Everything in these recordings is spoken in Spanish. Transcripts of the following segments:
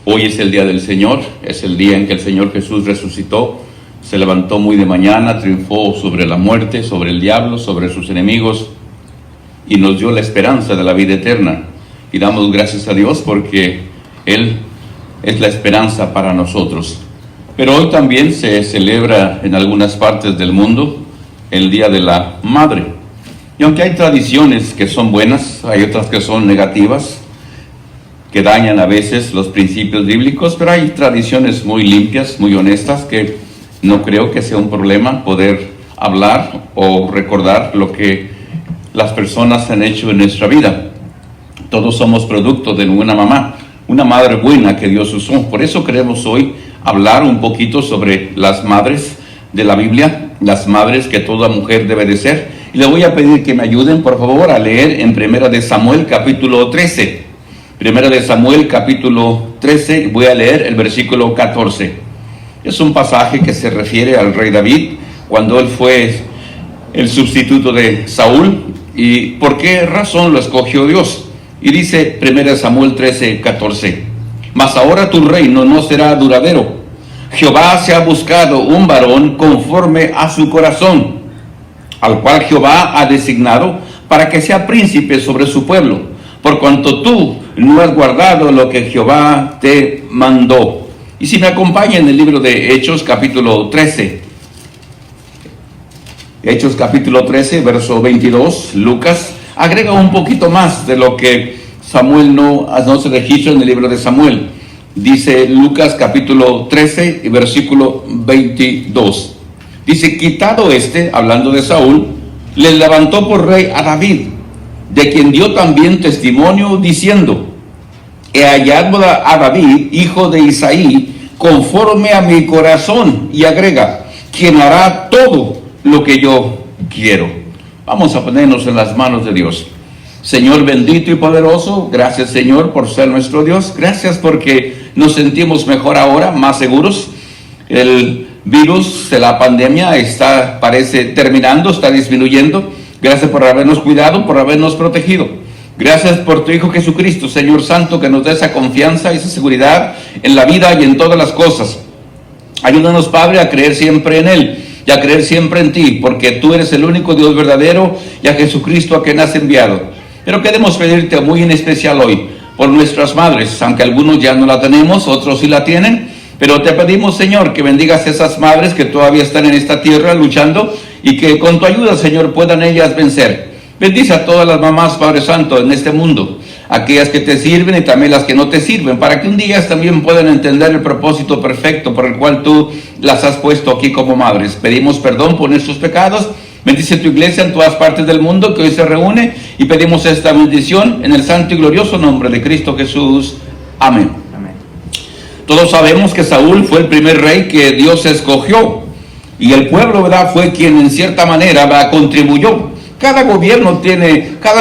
Hoy es el día del Señor, es el día en que el Señor Jesús resucitó, se levantó muy de mañana, triunfó sobre la muerte, sobre el diablo, sobre sus enemigos y nos dio la esperanza de la vida eterna. Y damos gracias a Dios porque Él es la esperanza para nosotros. Pero hoy también se celebra en algunas partes del mundo el Día de la Madre. Y aunque hay tradiciones que son buenas, hay otras que son negativas, que dañan a veces los principios bíblicos, pero hay tradiciones muy limpias, muy honestas, que no creo que sea un problema poder hablar o recordar lo que las personas han hecho en nuestra vida. Todos somos producto de una mamá, una madre buena que Dios usó. Por eso queremos hoy hablar un poquito sobre las madres de la Biblia, las madres que toda mujer debe de ser. Y le voy a pedir que me ayuden, por favor, a leer en 1 de Samuel, capítulo 13. 1 de Samuel, capítulo 13, voy a leer el versículo 14. Es un pasaje que se refiere al rey David, cuando él fue el sustituto de Saúl, y por qué razón lo escogió Dios. Y dice 1 Samuel 13, 14, mas ahora tu reino no será duradero. Jehová se ha buscado un varón conforme a su corazón, al cual Jehová ha designado para que sea príncipe sobre su pueblo, por cuanto tú no has guardado lo que Jehová te mandó. Y si me acompaña en el libro de Hechos, capítulo 13. Hechos, capítulo 13, verso 22, Lucas agrega un poquito más de lo que Samuel no se registra en el libro de Samuel. Dice Lucas, capítulo 13, y versículo 22. Dice, quitado hablando de Saúl, le levantó por rey a David, de quien dio también testimonio diciendo, he hallado a David, hijo de Isaí, conforme a mi corazón, y agrega, quien hará todo lo que yo quiero. Vamos a ponernos en las manos de Dios. Señor bendito y poderoso, gracias Señor por ser nuestro Dios, gracias porque nos sentimos mejor ahora, más seguros. El virus de la pandemia parece terminando, está disminuyendo. Gracias por habernos cuidado, por habernos protegido. Gracias por tu Hijo Jesucristo, Señor Santo, que nos da esa confianza y esa seguridad en la vida y en todas las cosas. Ayúdanos, Padre, a creer siempre en Él y a creer siempre en ti, porque tú eres el único Dios verdadero y a Jesucristo a quien has enviado. Pero queremos pedirte muy en especial hoy por nuestras madres, aunque algunos ya no la tenemos, otros sí la tienen, pero te pedimos, Señor, que bendigas a esas madres que todavía están en esta tierra luchando y que con tu ayuda, Señor, puedan ellas vencer. Bendice a todas las mamás, Padre Santo, en este mundo, aquellas que te sirven y también las que no te sirven, para que un día ellas también puedan entender el propósito perfecto por el cual tú las has puesto aquí como madres. Pedimos perdón por nuestros pecados. Bendice tu iglesia en todas partes del mundo que hoy se reúne y pedimos esta bendición en el santo y glorioso nombre de Cristo Jesús. Amén. Amén. Todos sabemos que Saúl fue el primer rey que Dios escogió y el pueblo, ¿verdad?, fue quien en cierta manera, ¿verdad?, contribuyó. Cada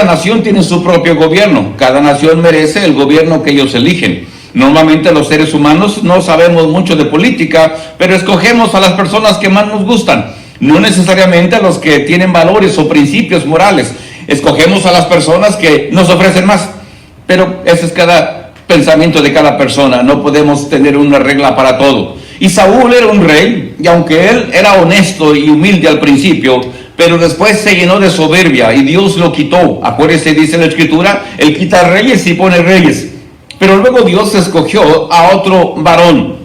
nación tiene su propio gobierno. Cada nación merece el gobierno que ellos eligen. Normalmente los seres humanos no sabemos mucho de política, pero escogemos a las personas que más nos gustan. No necesariamente a los que tienen valores o principios morales. Escogemos a las personas que nos ofrecen más. Pero ese es cada pensamiento de cada persona. No podemos tener una regla para todo. Y Saúl era un rey, y aunque él era honesto y humilde al principio, pero después se llenó de soberbia y Dios lo quitó. Acuérdese, dice la Escritura, Él quita reyes y pone reyes. Pero luego Dios escogió a otro varón.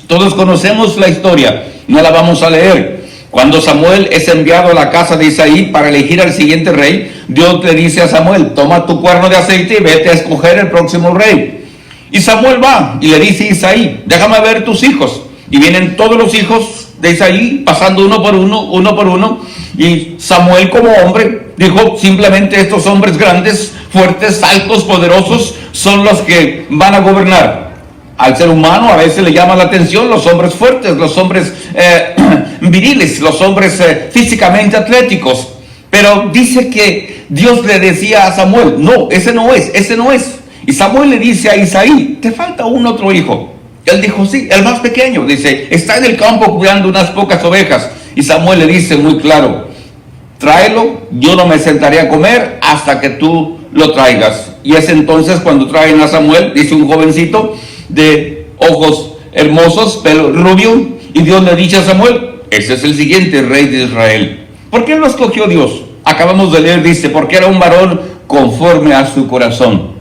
Todos conocemos la historia, no la vamos a leer. Cuando Samuel es enviado a la casa de Isaí para elegir al siguiente rey, Dios le dice a Samuel, toma tu cuerno de aceite y vete a escoger el próximo rey. Y Samuel va y le dice a Isaí, déjame ver tus hijos. Y vienen todos los hijos de Isaí pasando uno por uno. Y Samuel, como hombre, dijo, simplemente estos hombres grandes, fuertes, altos, poderosos, son los que van a gobernar. Al ser humano a veces le llama la atención los hombres fuertes, los hombres viriles, los hombres físicamente atléticos. Pero dice que Dios le decía a Samuel, no, ese no es. Y Samuel le dice a Isaí, te falta un otro hijo. Él dijo, sí, el más pequeño. Dice, está en el campo cuidando unas pocas ovejas. Y Samuel le dice muy claro, tráelo, yo no me sentaré a comer hasta que tú lo traigas. Y es entonces cuando traen a Samuel, dice un jovencito, de ojos hermosos, pelo rubio, y Dios le dice a Samuel, ese es el siguiente rey de Israel. ¿Por qué lo escogió Dios? Acabamos de leer, dice, porque era un varón conforme a su corazón.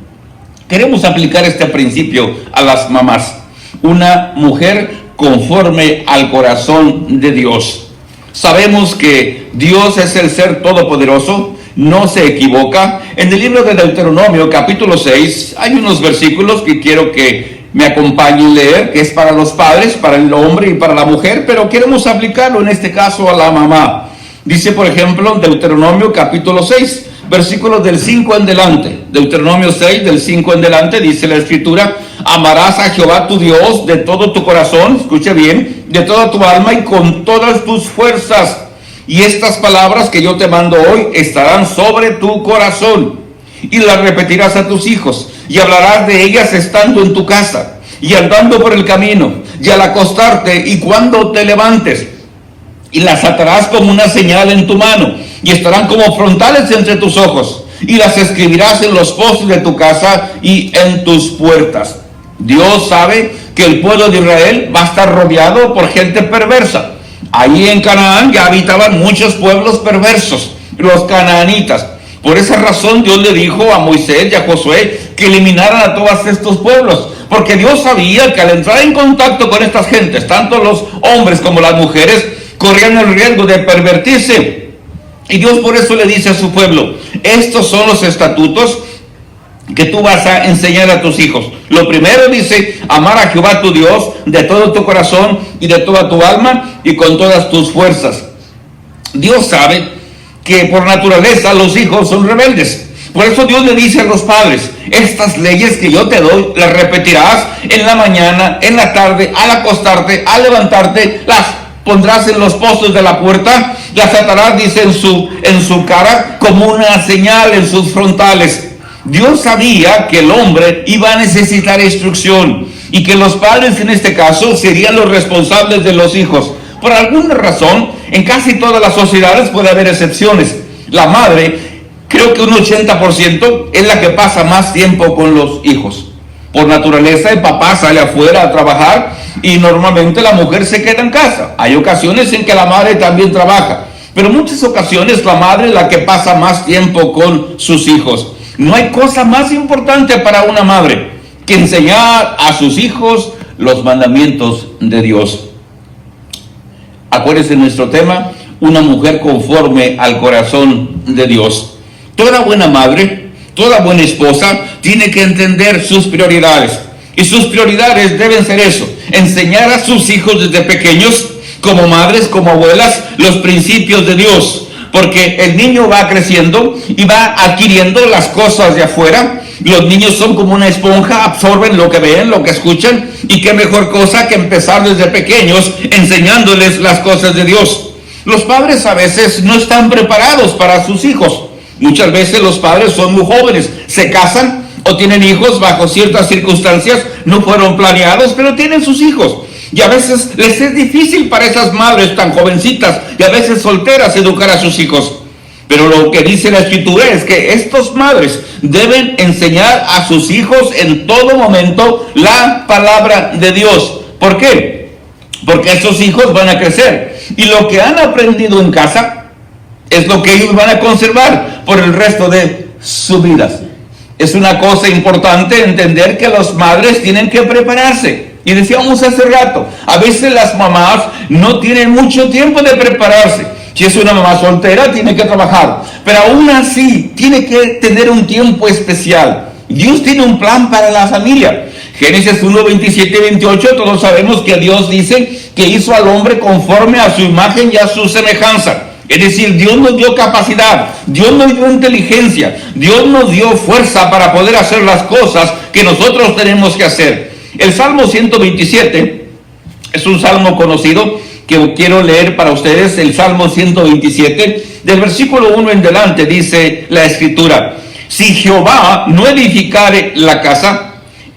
Queremos aplicar este principio a las mamás. Una mujer conforme al corazón de Dios. Sabemos que Dios es el ser todopoderoso, no se equivoca. En el libro de Deuteronomio, capítulo 6, hay unos versículos que quiero que me acompañen a leer, que es para los padres, para el hombre y para la mujer, pero queremos aplicarlo en este caso a la mamá. Dice, por ejemplo, Deuteronomio capítulo 6, versículos del 5 en delante. Deuteronomio 6, del 5 en delante, dice la Escritura, amarás a Jehová tu Dios de todo tu corazón, escuche bien, de toda tu alma y con todas tus fuerzas. Y estas palabras que yo te mando hoy estarán sobre tu corazón, y las repetirás a tus hijos, y hablarás de ellas estando en tu casa, y andando por el camino, y al acostarte, y cuando te levantes, y las atarás como una señal en tu mano, y estarán como frontales entre tus ojos, y las escribirás en los postes de tu casa y en tus puertas. Dios sabe que el pueblo de Israel va a estar rodeado por gente perversa. Ahí en Canaán ya habitaban muchos pueblos perversos, los canaanitas. Por esa razón Dios le dijo a Moisés y a Josué que eliminaran a todos estos pueblos, porque Dios sabía que al entrar en contacto con estas gentes, tanto los hombres como las mujeres, corrían el riesgo de pervertirse. Y Dios por eso le dice a su pueblo, estos son los estatutos que tú vas a enseñar a tus hijos. Lo primero dice, amar a Jehová tu Dios de todo tu corazón y de toda tu alma y con todas tus fuerzas. Dios sabe que por naturaleza los hijos son rebeldes. Por eso Dios le dice a los padres, estas leyes que yo te doy, las repetirás en la mañana, en la tarde, al acostarte, al levantarte, las pondrás en los postes de la puerta, las atarás, dice, en su cara, como una señal en sus frontales. Dios sabía que el hombre iba a necesitar instrucción y que los padres en este caso serían los responsables de los hijos. Por alguna razón, en casi todas las sociedades puede haber excepciones. La madre, creo que un 80% es la que pasa más tiempo con los hijos. Por naturaleza, el papá sale afuera a trabajar y normalmente la mujer se queda en casa. Hay ocasiones en que la madre también trabaja, pero en muchas ocasiones la madre es la que pasa más tiempo con sus hijos. No hay cosa más importante para una madre que enseñar a sus hijos los mandamientos de Dios. Acuérdense nuestro tema, una mujer conforme al corazón de Dios. Toda buena madre, toda buena esposa tiene que entender sus prioridades. Y sus prioridades deben ser eso, enseñar a sus hijos desde pequeños, como madres, como abuelas, los principios de Dios. Porque el niño va creciendo y va adquiriendo las cosas de afuera. Los niños son como una esponja, absorben lo que ven, lo que escuchan. Y qué mejor cosa que empezar desde pequeños enseñándoles las cosas de Dios. Los padres a veces no están preparados para sus hijos. Muchas veces los padres son muy jóvenes, se casan o tienen hijos bajo ciertas circunstancias, no fueron planeados, pero tienen sus hijos. Y a veces les es difícil para esas madres tan jovencitas y a veces solteras educar a sus hijos. Pero lo que dice la Escritura es que estas madres deben enseñar a sus hijos en todo momento la palabra de Dios. ¿Por qué? Porque esos hijos van a crecer y lo que han aprendido en casa es lo que ellos van a conservar por el resto de sus vidas. Es una cosa importante entender que las madres tienen que prepararse. Y decíamos hace rato, a veces las mamás no tienen mucho tiempo de prepararse. Si es una mamá soltera, tiene que trabajar. Pero aún así, tiene que tener un tiempo especial. Dios tiene un plan para la familia. Génesis 1, 27 y 28, todos sabemos que Dios dice que hizo al hombre conforme a su imagen y a su semejanza. Es decir, Dios nos dio capacidad, Dios nos dio inteligencia, Dios nos dio fuerza para poder hacer las cosas que nosotros tenemos que hacer. El Salmo 127 es un salmo conocido que quiero leer para ustedes. El Salmo 127, del versículo 1 en delante, dice la Escritura: si Jehová no edificare la casa,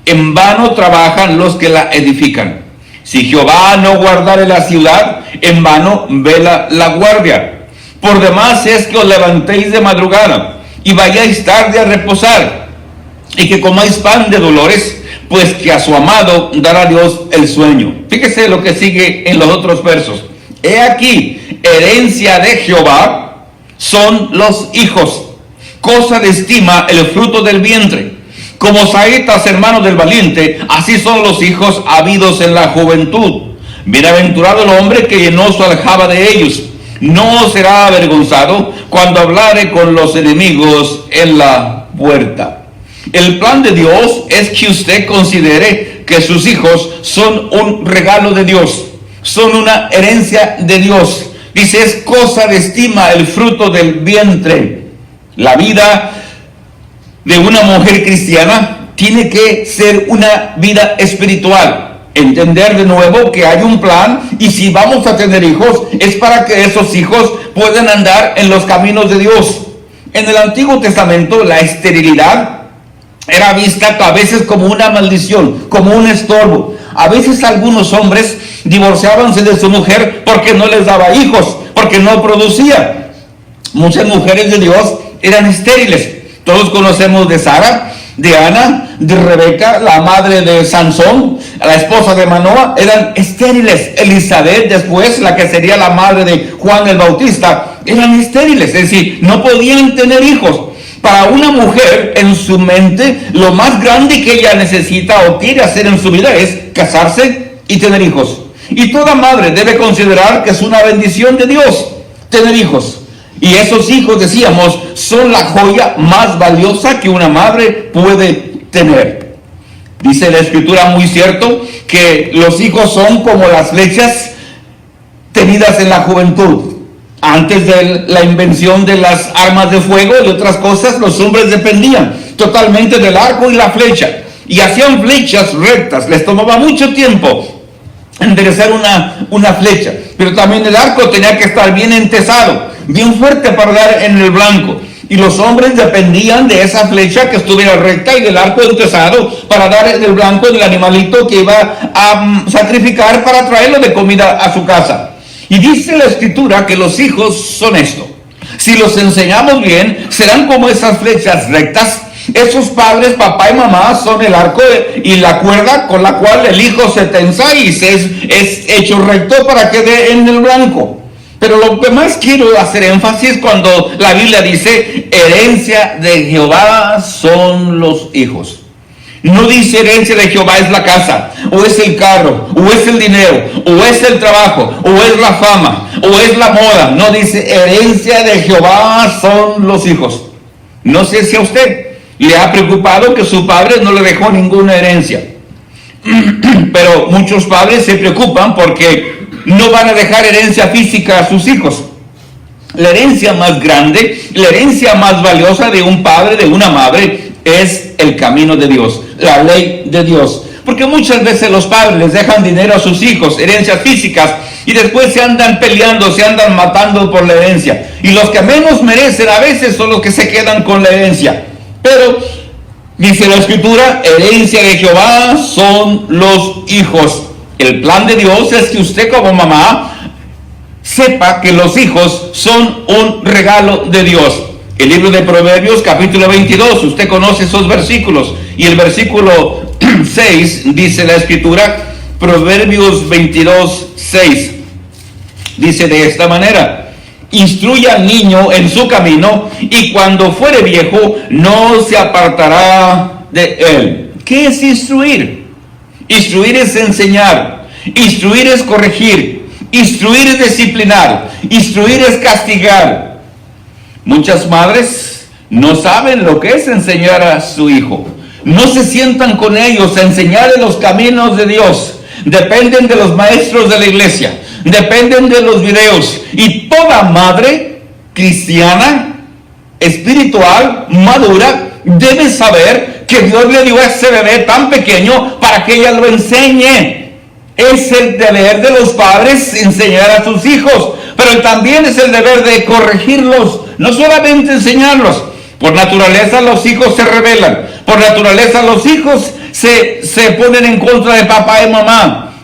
en vano trabajan los que la edifican. Si Jehová no guardare la ciudad, en vano vela la guardia. Por demás es que os levantéis de madrugada y vayáis tarde a reposar, y que comáis pan de dolores, pues que a su amado dará Dios el sueño. Fíjese lo que sigue en los otros versos. He aquí, herencia de Jehová son los hijos, cosa de estima el fruto del vientre. Como saetas, hermanos del valiente, así son los hijos habidos en la juventud. Bienaventurado el hombre que llenó su aljaba de ellos. No será avergonzado cuando hablare con los enemigos en la puerta. El plan de Dios es que usted considere que sus hijos son un regalo de Dios, son una herencia de Dios. Dice, es cosa de estima el fruto del vientre. La vida de una mujer cristiana tiene que ser una vida espiritual. Entender de nuevo que hay un plan, y si vamos a tener hijos es para que esos hijos puedan andar en los caminos de Dios. En el Antiguo Testamento la esterilidad era vista a veces como una maldición, como un estorbo. A veces algunos hombres divorciábanse de su mujer porque no les daba hijos, porque no producía. Muchas mujeres de Dios eran estériles. Todos conocemos de Sara, de Ana, de Rebeca, la madre de Sansón, la esposa de Manoa, eran estériles. Elizabeth, después, la que sería la madre de Juan el Bautista, eran estériles, es decir, no podían tener hijos. Para una mujer, en su mente, lo más grande que ella necesita o quiere hacer en su vida es casarse y tener hijos. Y toda madre debe considerar que es una bendición de Dios tener hijos. Y esos hijos, decíamos, son la joya más valiosa que una madre puede tener. Dice la Escritura, muy cierto, que los hijos son como las flechas tenidas en la juventud. Antes de la invención de las armas de fuego y otras cosas, los hombres dependían totalmente del arco y la flecha. Y hacían flechas rectas. Les tomaba mucho tiempo enderezar una flecha. Pero también el arco tenía que estar bien entesado, bien fuerte para dar en el blanco. Y los hombres dependían de esa flecha que estuviera recta y del arco entesado para dar en el blanco del animalito que iba a sacrificar para traerlo de comida a su casa. Y dice la Escritura que los hijos son esto. Si los enseñamos bien, serán como esas flechas rectas. Esos padres, papá y mamá, son el arco y la cuerda con la cual el hijo se tensa y es hecho recto para que dé en el blanco. Pero lo que más quiero hacer énfasis cuando la Biblia dice, herencia de Jehová son los hijos. No dice herencia de Jehová es la casa, o es el carro, o es el dinero, o es el trabajo, o es la fama, o es la moda. No dice herencia de Jehová son los hijos. No sé si a usted le ha preocupado que su padre no le dejó ninguna herencia. Pero muchos padres se preocupan porque no van a dejar herencia física a sus hijos. La herencia más grande, la herencia más valiosa de un padre, de una madre, es el camino de Dios, la ley de Dios. Porque muchas veces los padres les dejan dinero a sus hijos, herencias físicas, y después se andan peleando, se andan matando por la herencia. Y los que menos merecen a veces son los que se quedan con la herencia. Pero dice la Escritura, herencia de Jehová son los hijos. El plan de Dios es que usted como mamá sepa que los hijos son un regalo de Dios. El libro de Proverbios, capítulo 22, usted conoce esos versículos. Y el versículo 6 dice la Escritura, Proverbios 22, 6. Dice de esta manera, instruye al niño en su camino, y cuando fuere viejo no se apartará de él. ¿Qué es instruir? Instruir es enseñar, instruir es corregir, instruir es disciplinar, instruir es castigar. Muchas madres no saben lo que es enseñar a su hijo. No se sientan con ellos a enseñarles los caminos de Dios. Dependen de los maestros de la iglesia, dependen de los videos. Y toda madre cristiana, espiritual, madura, debe saber que Dios le dio a ese bebé tan pequeño para que ella lo enseñe. Es el deber de los padres enseñar a sus hijos, pero también es el deber de corregirlos, no solamente enseñarlos. Por naturaleza los hijos se rebelan, por naturaleza los hijos se ponen en contra de papá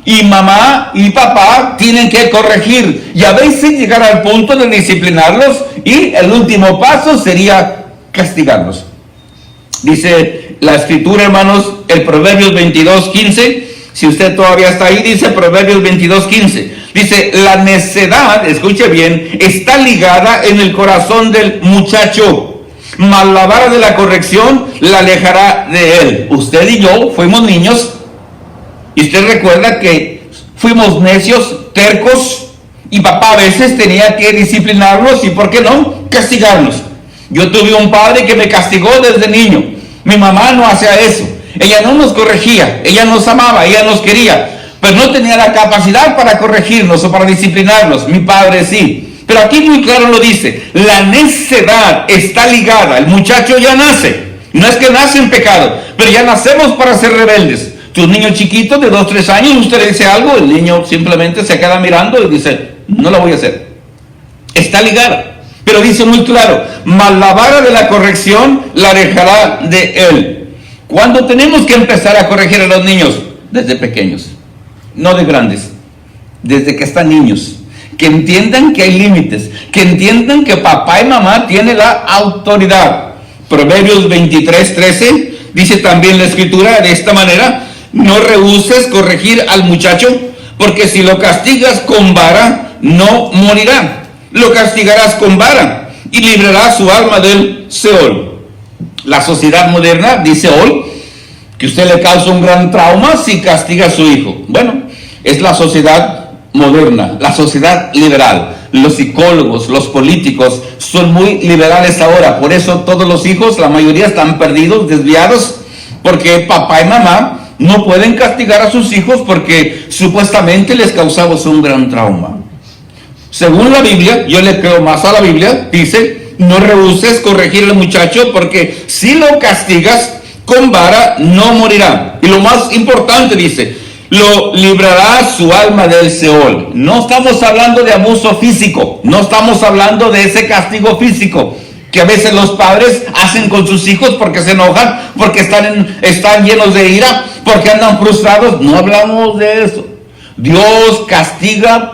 y mamá y papá tienen que corregir y a veces llegar al punto de disciplinarlos, y el último paso sería castigarlos. Dice la Escritura, hermanos, el Proverbios 22:15. Si usted todavía está ahí, dice Proverbios 22:15. Dice, la necedad, escuche bien, está ligada en el corazón del muchacho, mas la vara de la corrección la alejará de él. Usted y yo fuimos niños, y usted recuerda que fuimos necios, tercos, y papá a veces tenía que disciplinarnos y, ¿por qué no?, castigarnos. Yo tuve un padre que me castigó desde niño. Mi mamá no hacía eso. Ella no nos corregía, ella nos amaba, ella nos quería, pero no tenía la capacidad para corregirnos o para disciplinarnos. Mi padre sí. Pero aquí muy claro lo dice, la necedad está ligada. El muchacho ya nace. No es que nace en pecado, pero ya nacemos para ser rebeldes. Tu niño chiquito de 2, 3 años, usted le dice algo, el niño simplemente se queda mirando y dice, no lo voy a hacer. Está ligada. Pero dice muy claro, mas la vara de la corrección la alejará de él. ¿Cuándo tenemos que empezar a corregir a los niños? Desde pequeños, no de grandes, desde que están niños. Que entiendan que hay límites, que entiendan que papá y mamá tienen la autoridad. Proverbios 23:13 dice también la escritura de esta manera, no rehuses corregir al muchacho, porque si lo castigas con vara, no morirá. Lo castigarás con vara y librarás su alma del Seol. La sociedad moderna dice hoy que usted le causa un gran trauma si castiga a su hijo. Bueno, es la sociedad moderna, la sociedad liberal. Los psicólogos, los políticos son muy liberales ahora. Por eso todos los hijos, la mayoría están perdidos, desviados, porque papá y mamá no pueden castigar a sus hijos porque supuestamente les causamos un gran trauma. Según la Biblia, yo le creo más a la Biblia, dice, no rehuses corregir al muchacho porque si lo castigas con vara no morirá. Y lo más importante dice, lo librará su alma del Seol. No estamos hablando de abuso físico, no estamos hablando de ese castigo físico que a veces los padres hacen con sus hijos porque se enojan, porque están llenos de ira, porque andan frustrados. No hablamos de eso. Dios castiga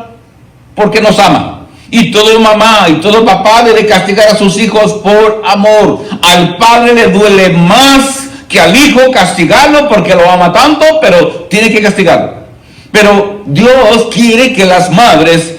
porque nos ama. Y todo mamá y todo papá debe castigar a sus hijos por amor. Al padre le duele más que al hijo castigarlo porque lo ama tanto, pero tiene que castigarlo. Pero Dios quiere que las madres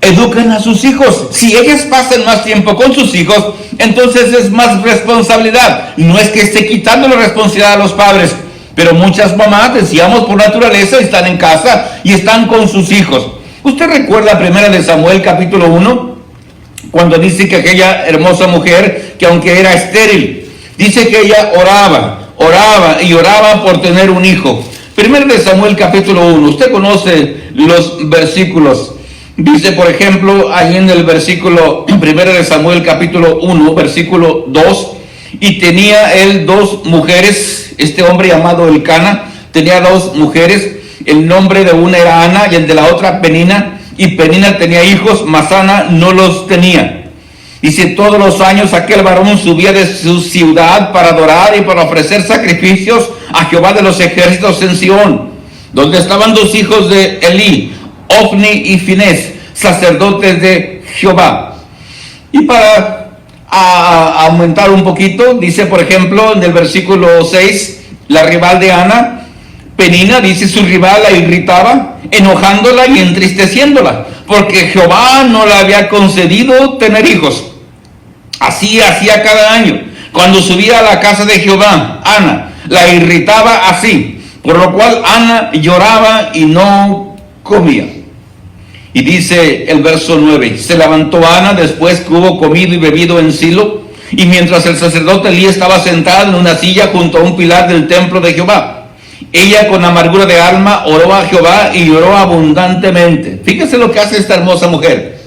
eduquen a sus hijos. Si ellas pasan más tiempo con sus hijos, entonces es más responsabilidad. No es que esté quitando la responsabilidad a los padres, pero muchas mamás, decíamos por naturaleza, están en casa y están con sus hijos. ¿Usted recuerda 1 Samuel capítulo 1? Cuando dice que aquella hermosa mujer, que aunque era estéril, dice que ella oraba por tener un hijo. 1 Samuel capítulo 1, usted conoce los versículos. Dice, por ejemplo, ahí en el versículo 1 Samuel capítulo 1, versículo 2, y tenía él 2 mujeres, este hombre llamado Elcana, tenía 2 mujeres. El nombre de una era Ana y el de la otra Penina, y Penina tenía hijos, mas Ana no los tenía. Dice, todos los años aquel varón subía de su ciudad para adorar y para ofrecer sacrificios a Jehová de los ejércitos en Sión, donde estaban 2 hijos de Elí, Ofni y Finés, sacerdotes de Jehová. Y para aumentar un poquito, dice por ejemplo en el versículo 6, la rival de Ana, Penina, dice, su rival la irritaba, enojándola y entristeciéndola, porque Jehová no le había concedido tener hijos. Así hacía cada año. Cuando subía a la casa de Jehová, Ana la irritaba así, por lo cual Ana lloraba y no comía. Y dice el verso 9, se levantó Ana después que hubo comido y bebido en Silo, y mientras el sacerdote Elí estaba sentado en una silla junto a un pilar del templo de Jehová, ella con amargura de alma oró a Jehová y lloró abundantemente. Fíjese lo que hace esta hermosa mujer.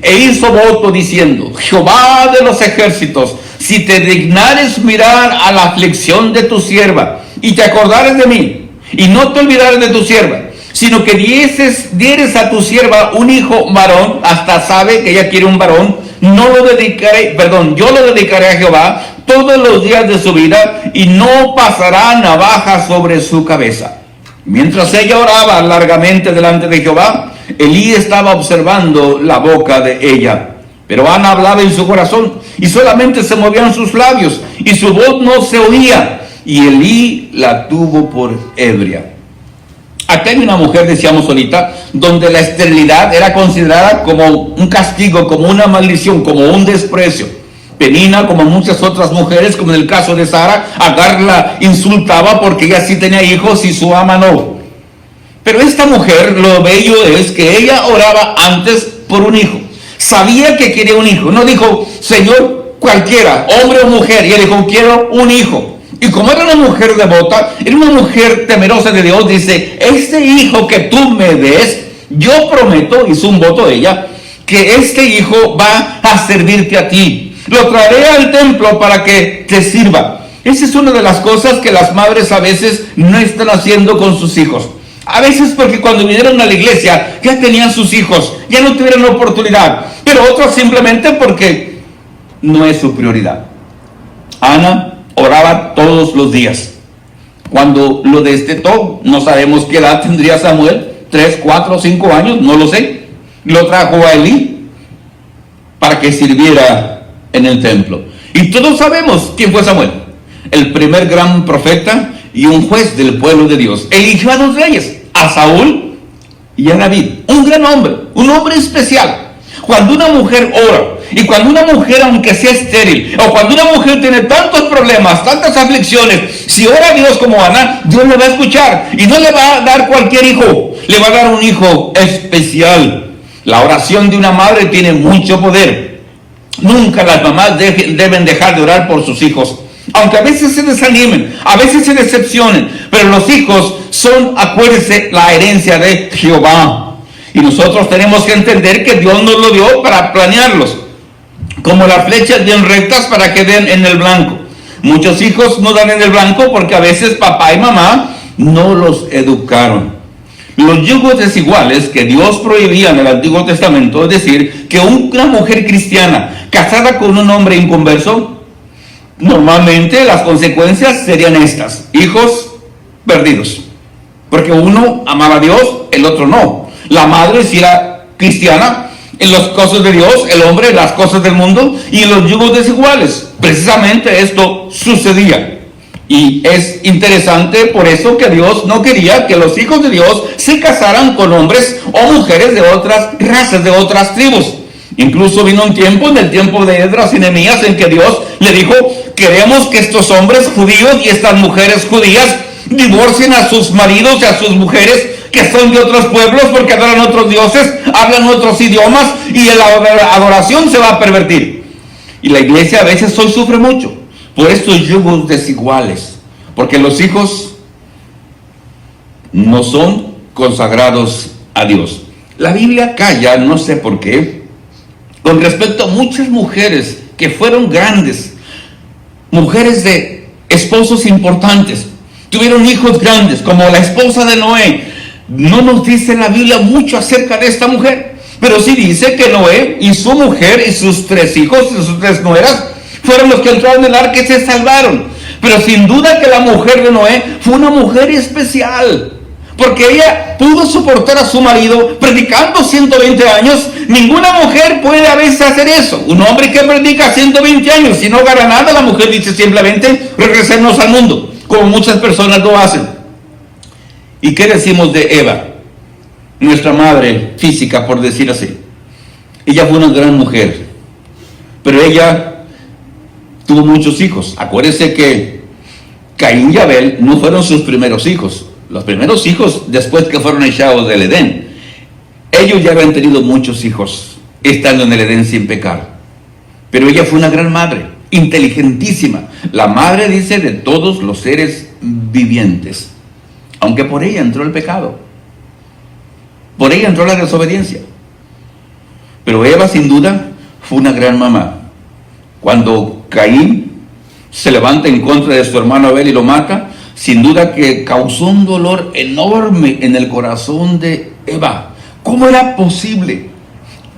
E hizo voto diciendo, Jehová de los ejércitos, si te dignares mirar a la aflicción de tu sierva y te acordares de mí y no te olvidares de tu sierva, sino que dieres a tu sierva un hijo varón, hasta sabe que ella quiere un varón, yo lo dedicaré a Jehová todos los días de su vida y no pasará navaja sobre su cabeza. Mientras ella oraba largamente delante de Jehová, Elí estaba observando la boca de ella. Pero Ana hablaba en su corazón y solamente se movían sus labios y su voz no se oía. y Elí la tuvo por ebria. Acá hay una mujer, decíamos ahorita, donde la esterilidad era considerada como un castigo, como una maldición, como un desprecio. Penina, como muchas otras mujeres, como en el caso de Sara, Agar la insultaba porque ella sí tenía hijos y su ama no. Pero esta mujer, lo bello es que ella oraba antes por un hijo. Sabía que quería un hijo. No dijo, Señor, cualquiera, hombre o mujer. Y él dijo, quiero un hijo. Y como era una mujer devota, era una mujer temerosa de Dios, dice, este hijo que tú me des, yo prometo, hizo un voto ella, que este hijo va a servirte a ti. Lo traeré al templo para que te sirva. Esa es una de las cosas que las madres a veces no están haciendo con sus hijos. A veces porque cuando vinieron a la iglesia ya tenían sus hijos, ya no tuvieron oportunidad. Pero otros simplemente porque no es su prioridad. Ana oraba todos los días. Cuando lo destetó, no sabemos qué edad tendría Samuel, 3, 4, 5 años, no lo sé. Lo trajo a Elí para que sirviera en el templo. Y todos sabemos quién fue Samuel, el primer gran profeta y un juez del pueblo de Dios. Eligió a 2 reyes, a Saúl y a David, un gran hombre, un hombre especial. Cuando una mujer ora, y cuando una mujer, aunque sea estéril, o cuando una mujer tiene tantos problemas, tantas aflicciones, si ora a Dios como Ana, Dios le va a escuchar, y no le va a dar cualquier hijo, le va a dar un hijo especial. La oración de una madre tiene mucho poder. Nunca las mamás deben dejar de orar por sus hijos, aunque a veces se desanimen, a veces se decepcionen, pero los hijos son, acuérdense, la herencia de Jehová. Y nosotros tenemos que entender que Dios nos lo dio para planearlos, como las flechas bien rectas para que den en el blanco. Muchos hijos no dan en el blanco porque a veces papá y mamá no los educaron. Los yugos desiguales que Dios prohibía en el Antiguo Testamento, es decir, que una mujer cristiana casada con un hombre inconverso, normalmente las consecuencias serían estas: hijos perdidos, porque uno amaba a Dios, el otro no. La madre si era cristiana, en las cosas de Dios, el hombre en las cosas del mundo, y en los yugos desiguales. Precisamente esto sucedía. Y es interesante por eso que Dios no quería que los hijos de Dios se casaran con hombres o mujeres de otras razas, de otras tribus. Incluso vino un tiempo, en el tiempo de Esdras y Nehemías, en que Dios le dijo, queremos que estos hombres judíos y estas mujeres judías divorcien a sus maridos y a sus mujeres que son de otros pueblos porque adoran otros dioses, hablan otros idiomas y la adoración se va a pervertir. Y la iglesia a veces hoy sufre mucho por estos yugos desiguales, porque los hijos no son consagrados a Dios. La Biblia calla, no sé por qué, con respecto a muchas mujeres que fueron grandes, mujeres de esposos importantes, tuvieron hijos grandes, como la esposa de Noé. No nos dice la Biblia mucho acerca de esta mujer, pero sí dice que Noé y su mujer y sus 3 hijos y sus 3 nueras fueron los que entraron en el arca y se salvaron. Pero sin duda que la mujer de Noé fue una mujer especial, porque ella pudo soportar a su marido predicando 120 años. Ninguna mujer puede a veces hacer eso. Un hombre que predica 120 años y no gana nada, la mujer dice simplemente regresemos al mundo, como muchas personas lo hacen. ¿Y qué decimos de Eva? Nuestra madre física, por decir así. Ella fue una gran mujer, pero ella tuvo muchos hijos. Acuérdense que Caín y Abel no fueron sus primeros hijos. Los primeros hijos, después que fueron echados del Edén, ellos ya habían tenido muchos hijos, estando en el Edén sin pecar. Pero ella fue una gran madre, inteligentísima. La madre, dice, de todos los seres vivientes. Aunque por ella entró el pecado, por ella entró la desobediencia. Pero Eva, sin duda, fue una gran mamá. Cuando Caín se levanta en contra de su hermano Abel y lo mata, sin duda que causó un dolor enorme en el corazón de Eva. ¿Cómo era posible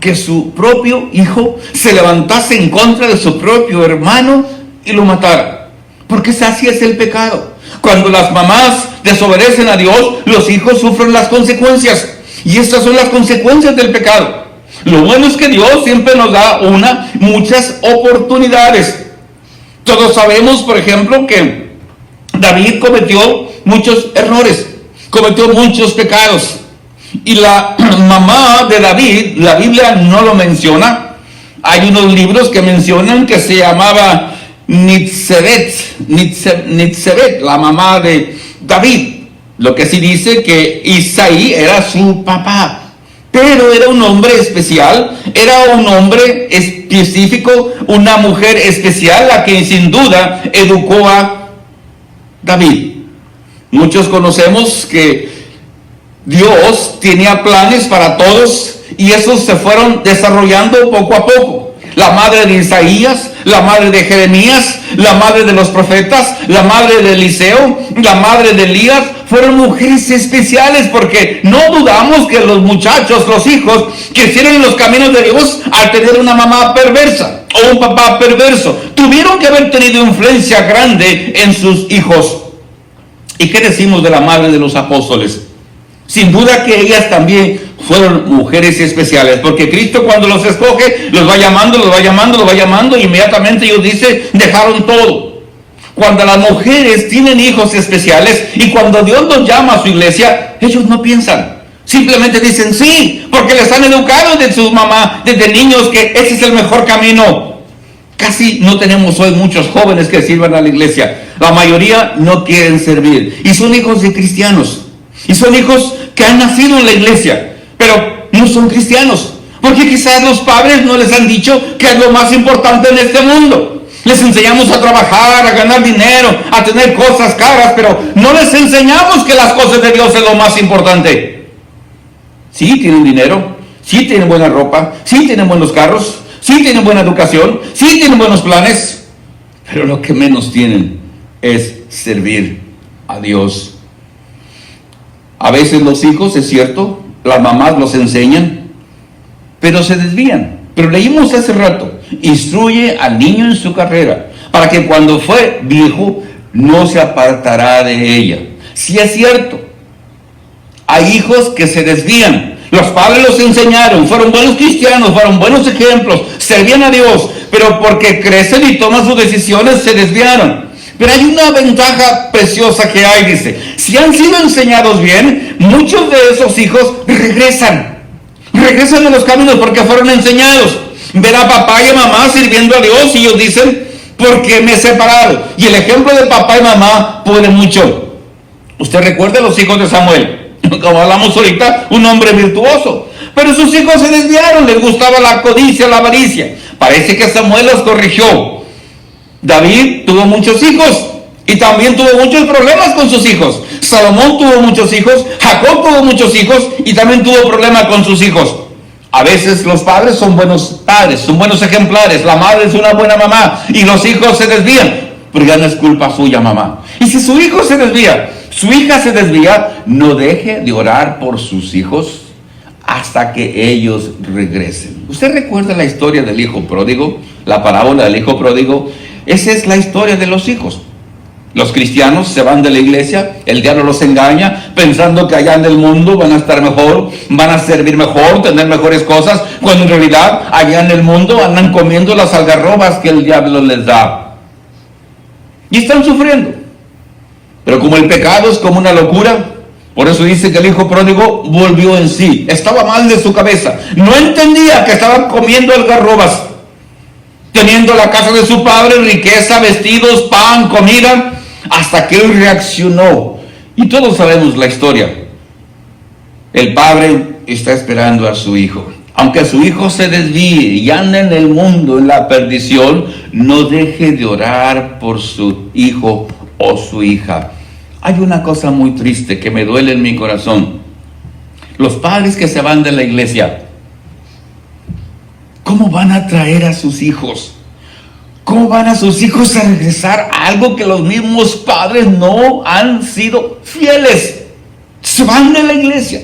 que su propio hijo se levantase en contra de su propio hermano y lo matara? Porque así es el pecado. Cuando las mamás desobedecen a Dios, los hijos sufren las consecuencias. Y estas son las consecuencias del pecado. Lo bueno es que Dios siempre nos da muchas oportunidades. Todos sabemos, por ejemplo, que David cometió muchos errores, cometió muchos pecados. Y la mamá de David, la Biblia no lo menciona. Hay unos libros que mencionan que se llamaba Nitsebet, la mamá de David. Lo que sí dice que Isaí era su papá. Pero era un hombre especial, era un hombre específico, una mujer especial, la que sin duda educó a David. Muchos conocemos que Dios tenía planes para todos y esos se fueron desarrollando poco a poco. La madre de Isaías, la madre de Jeremías, la madre de los profetas, la madre de Eliseo, la madre de Elías, fueron mujeres especiales porque no dudamos que los muchachos, los hijos, crecieron en los caminos de Dios al tener una mamá perversa o un papá perverso. Tuvieron que haber tenido influencia grande en sus hijos. ¿Y qué decimos de la madre de los apóstoles? Sin duda que ellas también fueron mujeres especiales, porque Cristo cuando los escoge, los va llamando, y inmediatamente ellos dicen, dejaron todo. Cuando las mujeres tienen hijos especiales y cuando Dios los llama a su iglesia, ellos no piensan, simplemente dicen sí, porque les han educado de su mamá, desde niños, que ese es el mejor camino. Casi no tenemos hoy muchos jóvenes que sirvan a la iglesia, la mayoría no quieren servir, y son hijos de cristianos, y son hijos que han nacido en la iglesia, pero no son cristianos, porque quizás los padres no les han dicho que es lo más importante en este mundo. Les enseñamos a trabajar, a ganar dinero, a tener cosas caras, pero no les enseñamos que las cosas de Dios es lo más importante. Sí tienen dinero, sí tienen buena ropa, sí tienen buenos carros, sí tienen buena educación, sí tienen buenos planes, pero lo que menos tienen es servir a Dios. A veces los hijos, es cierto, las mamás los enseñan, pero se desvían. Pero leímos hace rato, instruye al niño en su carrera, para que cuando fue viejo no se apartará de ella. Sí es cierto, hay hijos que se desvían. Los padres los enseñaron, fueron buenos cristianos, fueron buenos ejemplos, servían a Dios, pero porque crecen y toman sus decisiones se desviaron. Pero hay una ventaja preciosa que hay, dice, si han sido enseñados bien, muchos de esos hijos regresan a los caminos porque fueron enseñados. Ver a papá y a mamá sirviendo a Dios y ellos dicen, porque me he separado. Y el ejemplo de papá y mamá puede mucho. Usted recuerda a los hijos de Samuel, como hablamos ahorita, un hombre virtuoso, pero sus hijos se desviaron, les gustaba la codicia, la avaricia. Parece que Samuel los corrigió. David tuvo muchos hijos y también tuvo muchos problemas con sus hijos. Salomón tuvo muchos hijos, Jacob tuvo muchos hijos y también tuvo problemas con sus hijos. A veces los padres son buenos padres, son buenos ejemplares, la madre es una buena mamá y los hijos se desvían, pero ya no es culpa suya, mamá. Y si su hijo se desvía, su hija se desvía, no deje de orar por sus hijos hasta que ellos regresen. ¿Usted recuerda la historia del hijo pródigo? La parábola del hijo pródigo. Esa es la historia de los hijos. Los cristianos se van de la iglesia, el diablo los engaña pensando que allá en el mundo van a estar mejor, van a servir mejor, tener mejores cosas, cuando en realidad allá en el mundo andan comiendo las algarrobas que el diablo les da. Y están sufriendo. Pero como el pecado es como una locura, por eso dice que el hijo pródigo volvió en sí. Estaba mal de su cabeza. No entendía que estaban comiendo algarrobas, teniendo la casa de su padre, riqueza, vestidos, pan, comida, hasta que él reaccionó. Y todos sabemos la historia. El padre está esperando a su hijo. Aunque su hijo se desvíe y ande en el mundo, en la perdición, no deje de orar por su hijo o su hija. Hay una cosa muy triste que me duele en mi corazón. Los padres que se van de la iglesia, ¿cómo van a traer a sus hijos? ¿Cómo van a sus hijos a regresar a algo que los mismos padres no han sido fieles? Se van de la iglesia.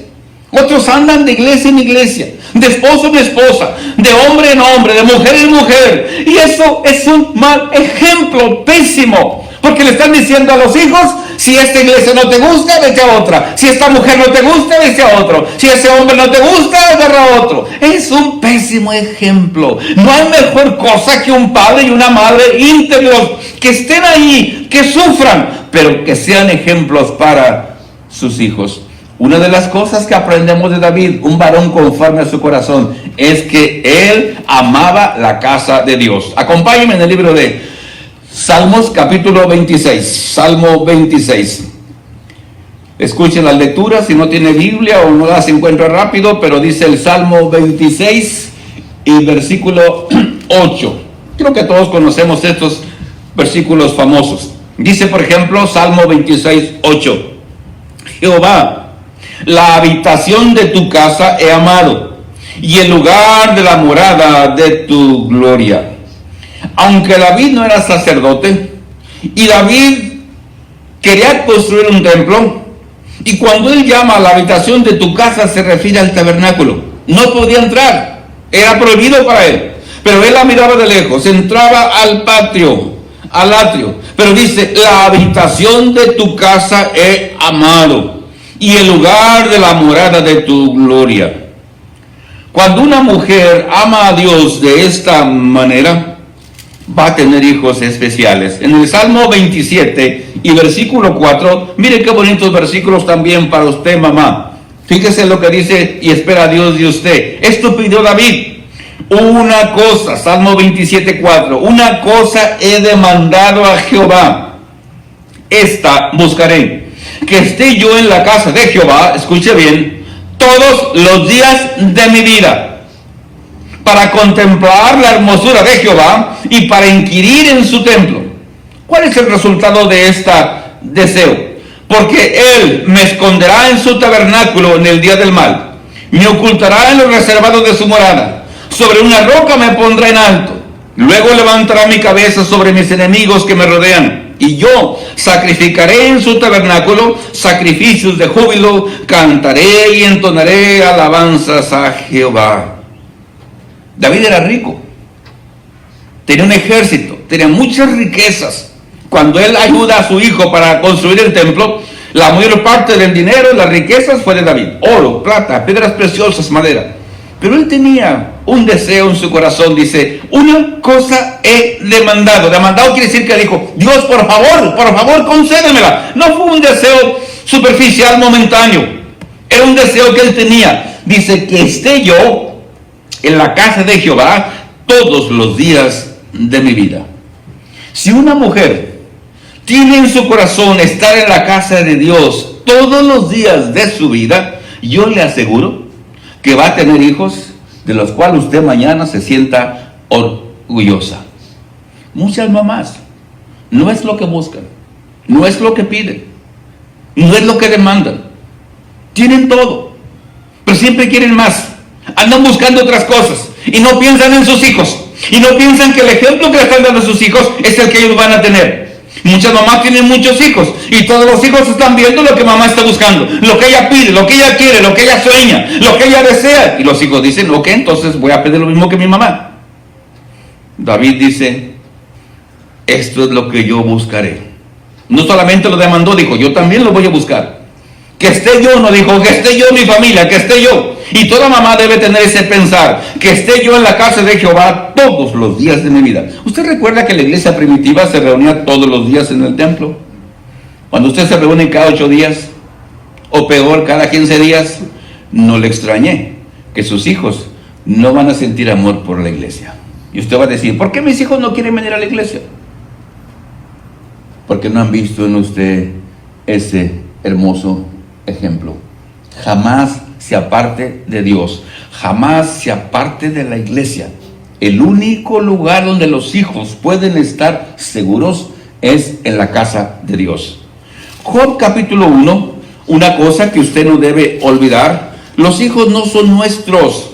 Otros andan de iglesia en iglesia, de esposo en esposa, de hombre en hombre, de mujer en mujer. Y eso es un mal ejemplo, pésimo. Porque le están diciendo a los hijos, si esta iglesia no te gusta, vete a otra. Si esta mujer no te gusta, vete a otro. Si ese hombre no te gusta, agarra a otro. Es un pésimo ejemplo. No hay mejor cosa que un padre y una madre íntegros, que estén ahí, que sufran, pero que sean ejemplos para sus hijos. Una de las cosas que aprendemos de David, un varón conforme a su corazón, es que él amaba la casa de Dios. Acompáñenme en el libro de Salmos, capítulo 26. Salmo 26. Escuchen las lecturas, si no tiene Biblia o no las encuentra rápido, pero dice el Salmo 26 y versículo 8. Creo que todos conocemos estos versículos famosos. Dice, por ejemplo, Salmo 26, 8. Jehová, la habitación de tu casa he amado, y el lugar de la morada de tu gloria. Aunque David no era sacerdote, y David quería construir un templo, y cuando él llama a la habitación de tu casa se refiere al tabernáculo. No podía entrar, era prohibido para él, pero él la miraba de lejos, entraba al patio, al atrio, pero dice, la habitación de tu casa he amado, y el lugar de la morada de tu gloria. Cuando una mujer ama a Dios de esta manera, va a tener hijos especiales. En el Salmo 27 y versículo 4, mire qué bonitos versículos también para usted, mamá. Fíjese lo que dice, y espera a Dios de usted. Esto pidió David. Una cosa, Salmo 27, 4, una cosa he demandado a Jehová, esta buscaré, que esté yo en la casa de Jehová, escuche bien, todos los días de mi vida, para contemplar la hermosura de Jehová y para inquirir en su templo. ¿Cuál es el resultado de este deseo? Porque Él me esconderá en su tabernáculo en el día del mal, me ocultará en los reservados de su morada, sobre una roca me pondrá en alto, luego levantará mi cabeza sobre mis enemigos que me rodean, y yo sacrificaré en su tabernáculo sacrificios de júbilo, cantaré y entonaré alabanzas a Jehová. David era rico, tenía un ejército, tenía muchas riquezas. Cuando él ayuda a su hijo para construir el templo, la mayor parte del dinero y las riquezas fue de David. Oro, plata, piedras preciosas, madera. Pero él tenía un deseo en su corazón, dice, una cosa he demandado. Demandado quiere decir que dijo, Dios, por favor, concédemela. No fue un deseo superficial, momentáneo. Era un deseo que él tenía. Dice, que esté yo en la casa de Jehová todos los días de mi vida. Si una mujer tiene en su corazón estar en la casa de Dios todos los días de su vida, yo le aseguro que va a tener hijos de los cuales usted mañana se sienta orgullosa. Muchas mamás no es lo que buscan, no es lo que piden, no es lo que demandan. Tienen todo, pero siempre quieren más. Andan buscando otras cosas y no piensan en sus hijos, y no piensan que el ejemplo que le están dando a sus hijos es el que ellos van a tener. Muchas mamás tienen muchos hijos y todos los hijos están viendo lo que mamá está buscando, lo que ella pide, lo que ella quiere, lo que ella sueña, lo que ella desea, y los hijos dicen, ok, entonces voy a pedir lo mismo que mi mamá. David dice, esto es lo que yo buscaré. No solamente lo demandó, dijo, yo también lo voy a buscar. Que esté yo, no dijo, que esté yo en mi familia, que esté yo. Y toda mamá debe tener ese pensar, que esté yo en la casa de Jehová todos los días de mi vida. ¿Usted recuerda que la iglesia primitiva se reunía todos los días en el templo? Cuando usted se reúne cada 8 días, o peor, cada 15 días, no le extrañé que sus hijos no van a sentir amor por la iglesia. Y usted va a decir, ¿por qué mis hijos no quieren venir a la iglesia? Porque no han visto en usted ese hermoso ejemplo. Jamás se aparte de Dios, jamás se aparte de la iglesia. El único lugar donde los hijos pueden estar seguros es en la casa de Dios. Job capítulo 1, una cosa que usted no debe olvidar: los hijos no son nuestros,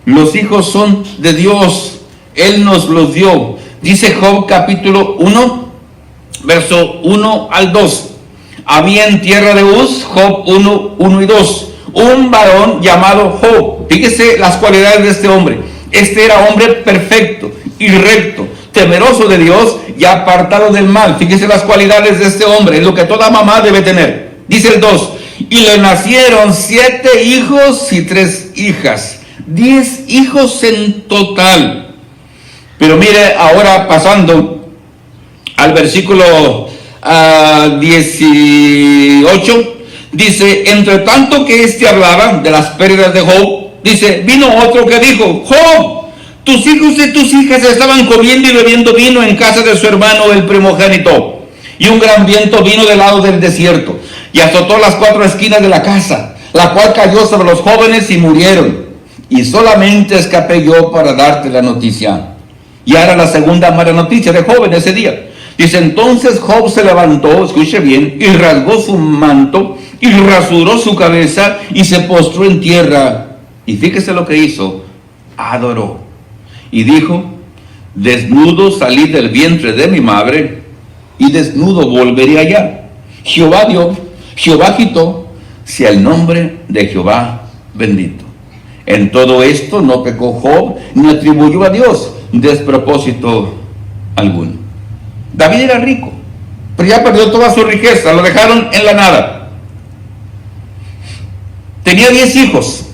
los hijos son de Dios, Él nos los dio. Dice Job capítulo 1, verso 1 al 2. Había en tierra de Uz, Job 1 y 2, un varón llamado Job. Fíjese las cualidades de este hombre. Este era hombre perfecto y recto, temeroso de Dios y apartado del mal. Fíjese las cualidades de este hombre, es lo que toda mamá debe tener. Dice el 2, y le nacieron 7 hijos y 3 hijas, 10 hijos en total. Pero mire, ahora pasando al versículo 18, dice, entre tanto que hablaba de las pérdidas de Job, dice, vino otro que dijo, Job, tus hijos y tus hijas estaban comiendo y bebiendo vino en casa de su hermano el primogénito, y un gran viento vino del lado del desierto, y azotó las 4 esquinas de la casa, la cual cayó sobre los jóvenes y murieron, y solamente escapé yo para darte la noticia. Y ahora la segunda mala noticia de Job en ese día. Dice, entonces Job se levantó, escuche bien, y rasgó su manto, y rasuró su cabeza, y se postró en tierra. Y fíjese lo que hizo, adoró. Y dijo, desnudo salí del vientre de mi madre, y desnudo volveré allá. Jehová dio, Jehová quitó, sea el nombre de Jehová bendito. En todo esto no pecó Job, ni atribuyó a Dios despropósito alguno. David era rico, pero ya perdió toda su riqueza, lo dejaron en la nada. Tenía 10 hijos,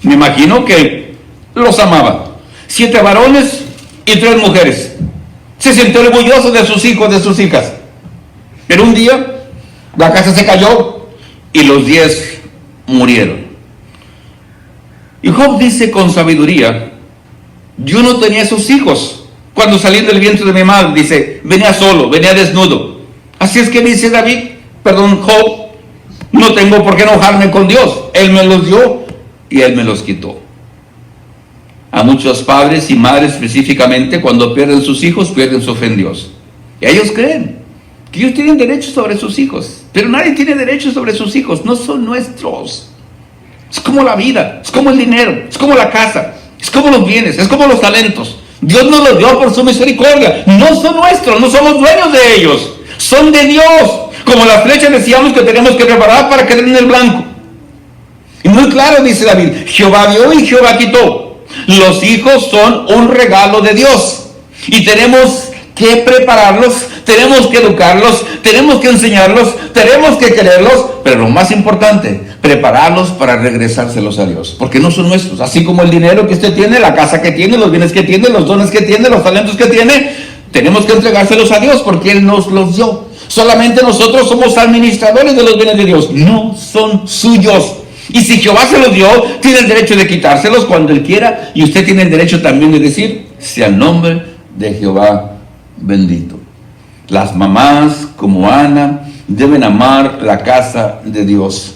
me imagino que los amaba. 7 varones y 3 mujeres. Se sintió orgulloso de sus hijos, de sus hijas. Pero un día la casa se cayó y los 10 murieron. Y Job dice con sabiduría, yo no tenía esos hijos cuando salí del vientre de mi madre. Dice, venía solo, venía desnudo. Así es que dice Job, no tengo por qué enojarme con Dios. Él me los dio y Él me los quitó. A muchos padres y madres específicamente, cuando pierden sus hijos, pierden su fe en Dios. Y ellos creen que ellos tienen derechos sobre sus hijos, pero nadie tiene derechos sobre sus hijos, no son nuestros. Es como la vida, es como el dinero, es como la casa, es como los bienes, es como los talentos. Dios nos los dio por su misericordia, no son nuestros, no somos dueños de ellos, son de Dios. Como las flechas decíamos que tenemos que preparar para quedar en el blanco. Y muy claro dice David, Jehová dio y Jehová quitó. Los hijos son un regalo de Dios y tenemos que prepararlos, tenemos que educarlos, tenemos que enseñarlos, tenemos que quererlos, pero lo más importante, prepararlos para regresárselos a Dios, porque no son nuestros. Así como el dinero que usted tiene, la casa que tiene, los bienes que tiene, los dones que tiene, los talentos que tiene, tenemos que entregárselos a Dios porque Él nos los dio. Solamente nosotros somos administradores de los bienes de Dios, no son suyos. Y si Jehová se los dio, tiene el derecho de quitárselos cuando Él quiera, y usted tiene el derecho también de decir, sea el nombre de Jehová bendito. Las mamás, como Ana, deben amar la casa de Dios.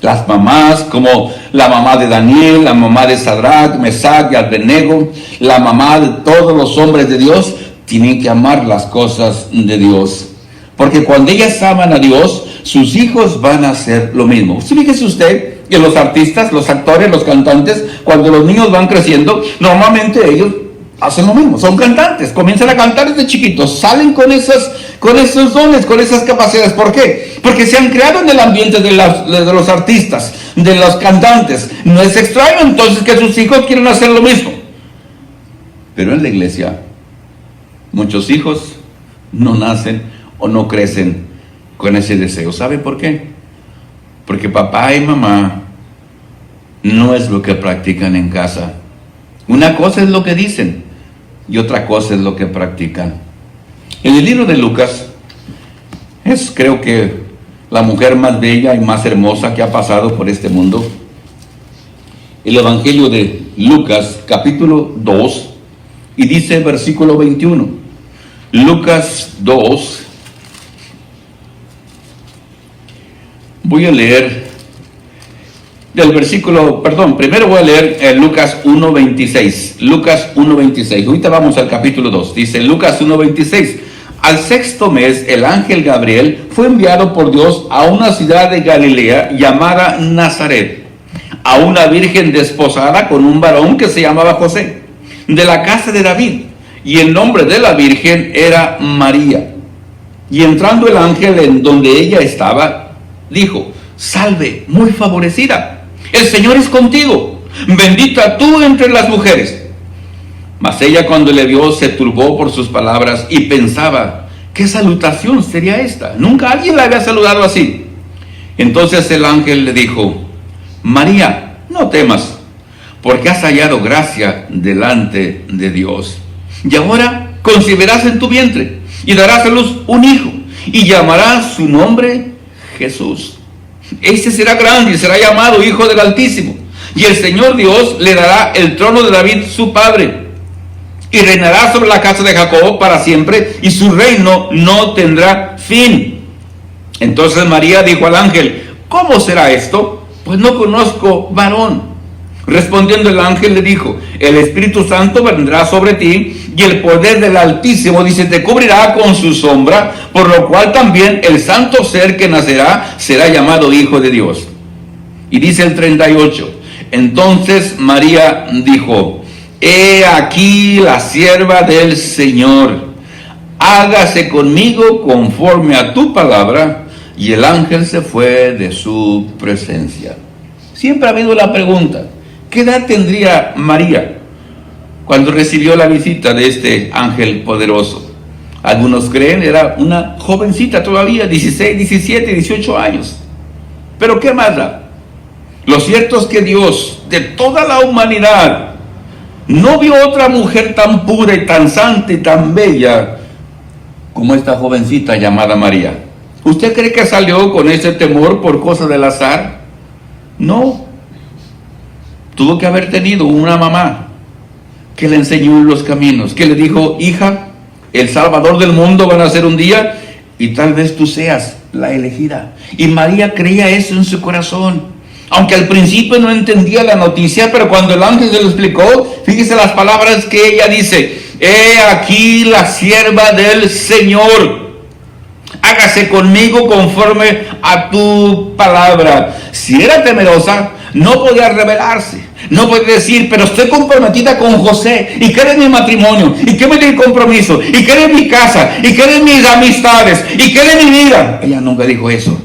Las mamás, como la mamá de Daniel, la mamá de Sadrach, Mesach y Abednego, la mamá de todos los hombres de Dios, tienen que amar las cosas de Dios. Porque cuando ellas aman a Dios, sus hijos van a hacer lo mismo. Fíjese usted que los artistas, los actores, los cantantes, cuando los niños van creciendo, normalmente ellos hacen lo mismo, son cantantes, comienzan a cantar desde chiquitos, salen con esos dones, con esas capacidades. ¿Por qué? Porque se han creado en el ambiente de los artistas, de los cantantes. No es extraño entonces que sus hijos quieran hacer lo mismo. Pero en la iglesia, muchos hijos no nacen o no crecen con ese deseo. ¿Sabe por qué? Porque papá y mamá no es lo que practican en casa. Una cosa es lo que dicen y otra cosa es lo que practican. En el libro de Lucas es, creo que, la mujer más bella y más hermosa que ha pasado por este mundo. El Evangelio de Lucas, capítulo 2, y dice versículo 21. Lucas 2. Voy a leer primero voy a leer Lucas 1:26. Lucas 1:26. Ahorita vamos al capítulo 2. Dice Lucas 1:26. Al 6º mes, el ángel Gabriel fue enviado por Dios a una ciudad de Galilea llamada Nazaret, a una virgen desposada con un varón que se llamaba José, de la casa de David, y el nombre de la virgen era María. Y entrando el ángel en donde ella estaba, dijo: salve, muy favorecida, el Señor es contigo, bendita tú entre las mujeres. Mas ella, cuando le vio, se turbó por sus palabras y pensaba, ¿qué salutación sería esta? Nunca alguien la había saludado así. Entonces el ángel le dijo, María, no temas, porque has hallado gracia delante de Dios. Y ahora concebirás en tu vientre y darás a luz un hijo, y llamarás su nombre Jesús. Este será grande y será llamado Hijo del Altísimo. Y el Señor Dios le dará el trono de David su padre, y reinará sobre la casa de Jacob para siempre, y su reino no tendrá fin. Entonces María dijo al ángel, ¿cómo será esto? Pues no conozco varón. Respondiendo el ángel le dijo, el Espíritu Santo vendrá sobre ti, y el poder del Altísimo, dice, te cubrirá con su sombra, por lo cual también el santo ser que nacerá será llamado Hijo de Dios. Y dice el 38, entonces María dijo, he aquí la sierva del Señor, hágase conmigo conforme a tu palabra. Y el ángel se fue de su presencia. Siempre ha habido la pregunta, ¿qué edad tendría María cuando recibió la visita de este ángel poderoso? Algunos creen era una jovencita todavía, 16, 17, 18 años. Pero ¿qué más da? Lo cierto es que Dios, de toda la humanidad, no vio otra mujer tan pura y tan santa y tan bella como esta jovencita llamada María. ¿Usted cree que salió con ese temor por cosa del azar? No. Tuvo que haber tenido una mamá que le enseñó los caminos, que le dijo, hija, el Salvador del mundo va a nacer un día y tal vez tú seas la elegida. Y María creía eso en su corazón. Aunque al principio no entendía la noticia, pero cuando el ángel se lo explicó, fíjese las palabras que ella dice, he aquí la sierva del Señor, hágase conmigo conforme a tu palabra. Si era temerosa, no podía rebelarse, no podía decir, pero estoy comprometida con José, y qué de mi matrimonio, y qué de mi compromiso, y qué de mi casa, y qué de mis amistades, y qué de mi vida. Ella nunca dijo eso,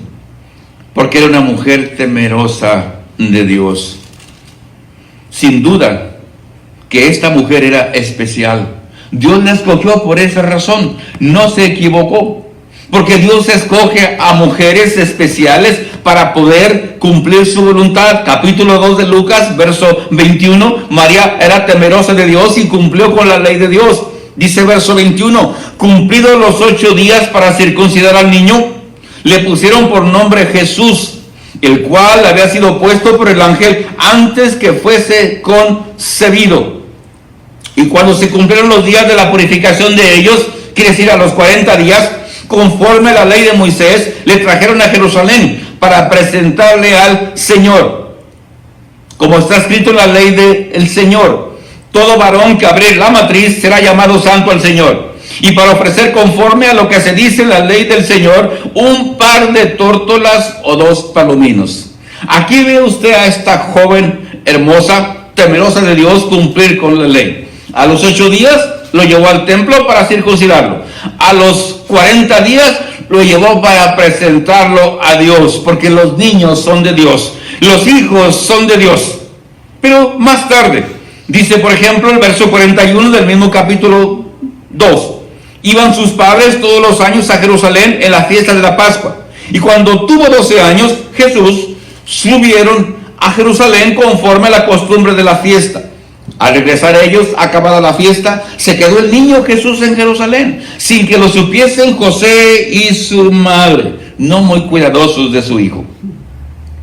porque era una mujer temerosa de Dios. Sin duda que esta mujer era especial. Dios la escogió por esa razón, no se equivocó. Porque Dios escoge a mujeres especiales para poder cumplir su voluntad. Capítulo 2 de Lucas, verso 21. María era temerosa de Dios y cumplió con la ley de Dios. Dice verso 21. Cumplidos los 8 días para circuncidar al niño, le pusieron por nombre Jesús, el cual había sido puesto por el ángel antes que fuese concebido. Y cuando se cumplieron los días de la purificación de ellos, quiere decir a los 40 días, conforme a la ley de Moisés, le trajeron a Jerusalén para presentarle al Señor. Como está escrito en la ley del Señor, todo varón que abriere la matriz será llamado santo al Señor. Y para ofrecer conforme a lo que se dice en la ley del Señor, un par de tórtolas o 2 palominos. Aquí ve usted a esta joven hermosa, temerosa de Dios, cumplir con la ley. A los 8 días lo llevó al templo para circuncidarlo. A los 40 días lo llevó para presentarlo a Dios, porque los niños son de Dios, los hijos son de Dios. Pero más tarde, dice por ejemplo el verso 41 del mismo capítulo 2, iban sus padres todos los años a Jerusalén en la fiesta de la Pascua, y cuando tuvo 12 años, Jesús subieron a Jerusalén conforme a la costumbre de la fiesta. Al regresar ellos, acabada la fiesta, se quedó el niño Jesús en Jerusalén, sin que lo supiesen José y su madre, no muy cuidadosos de su hijo.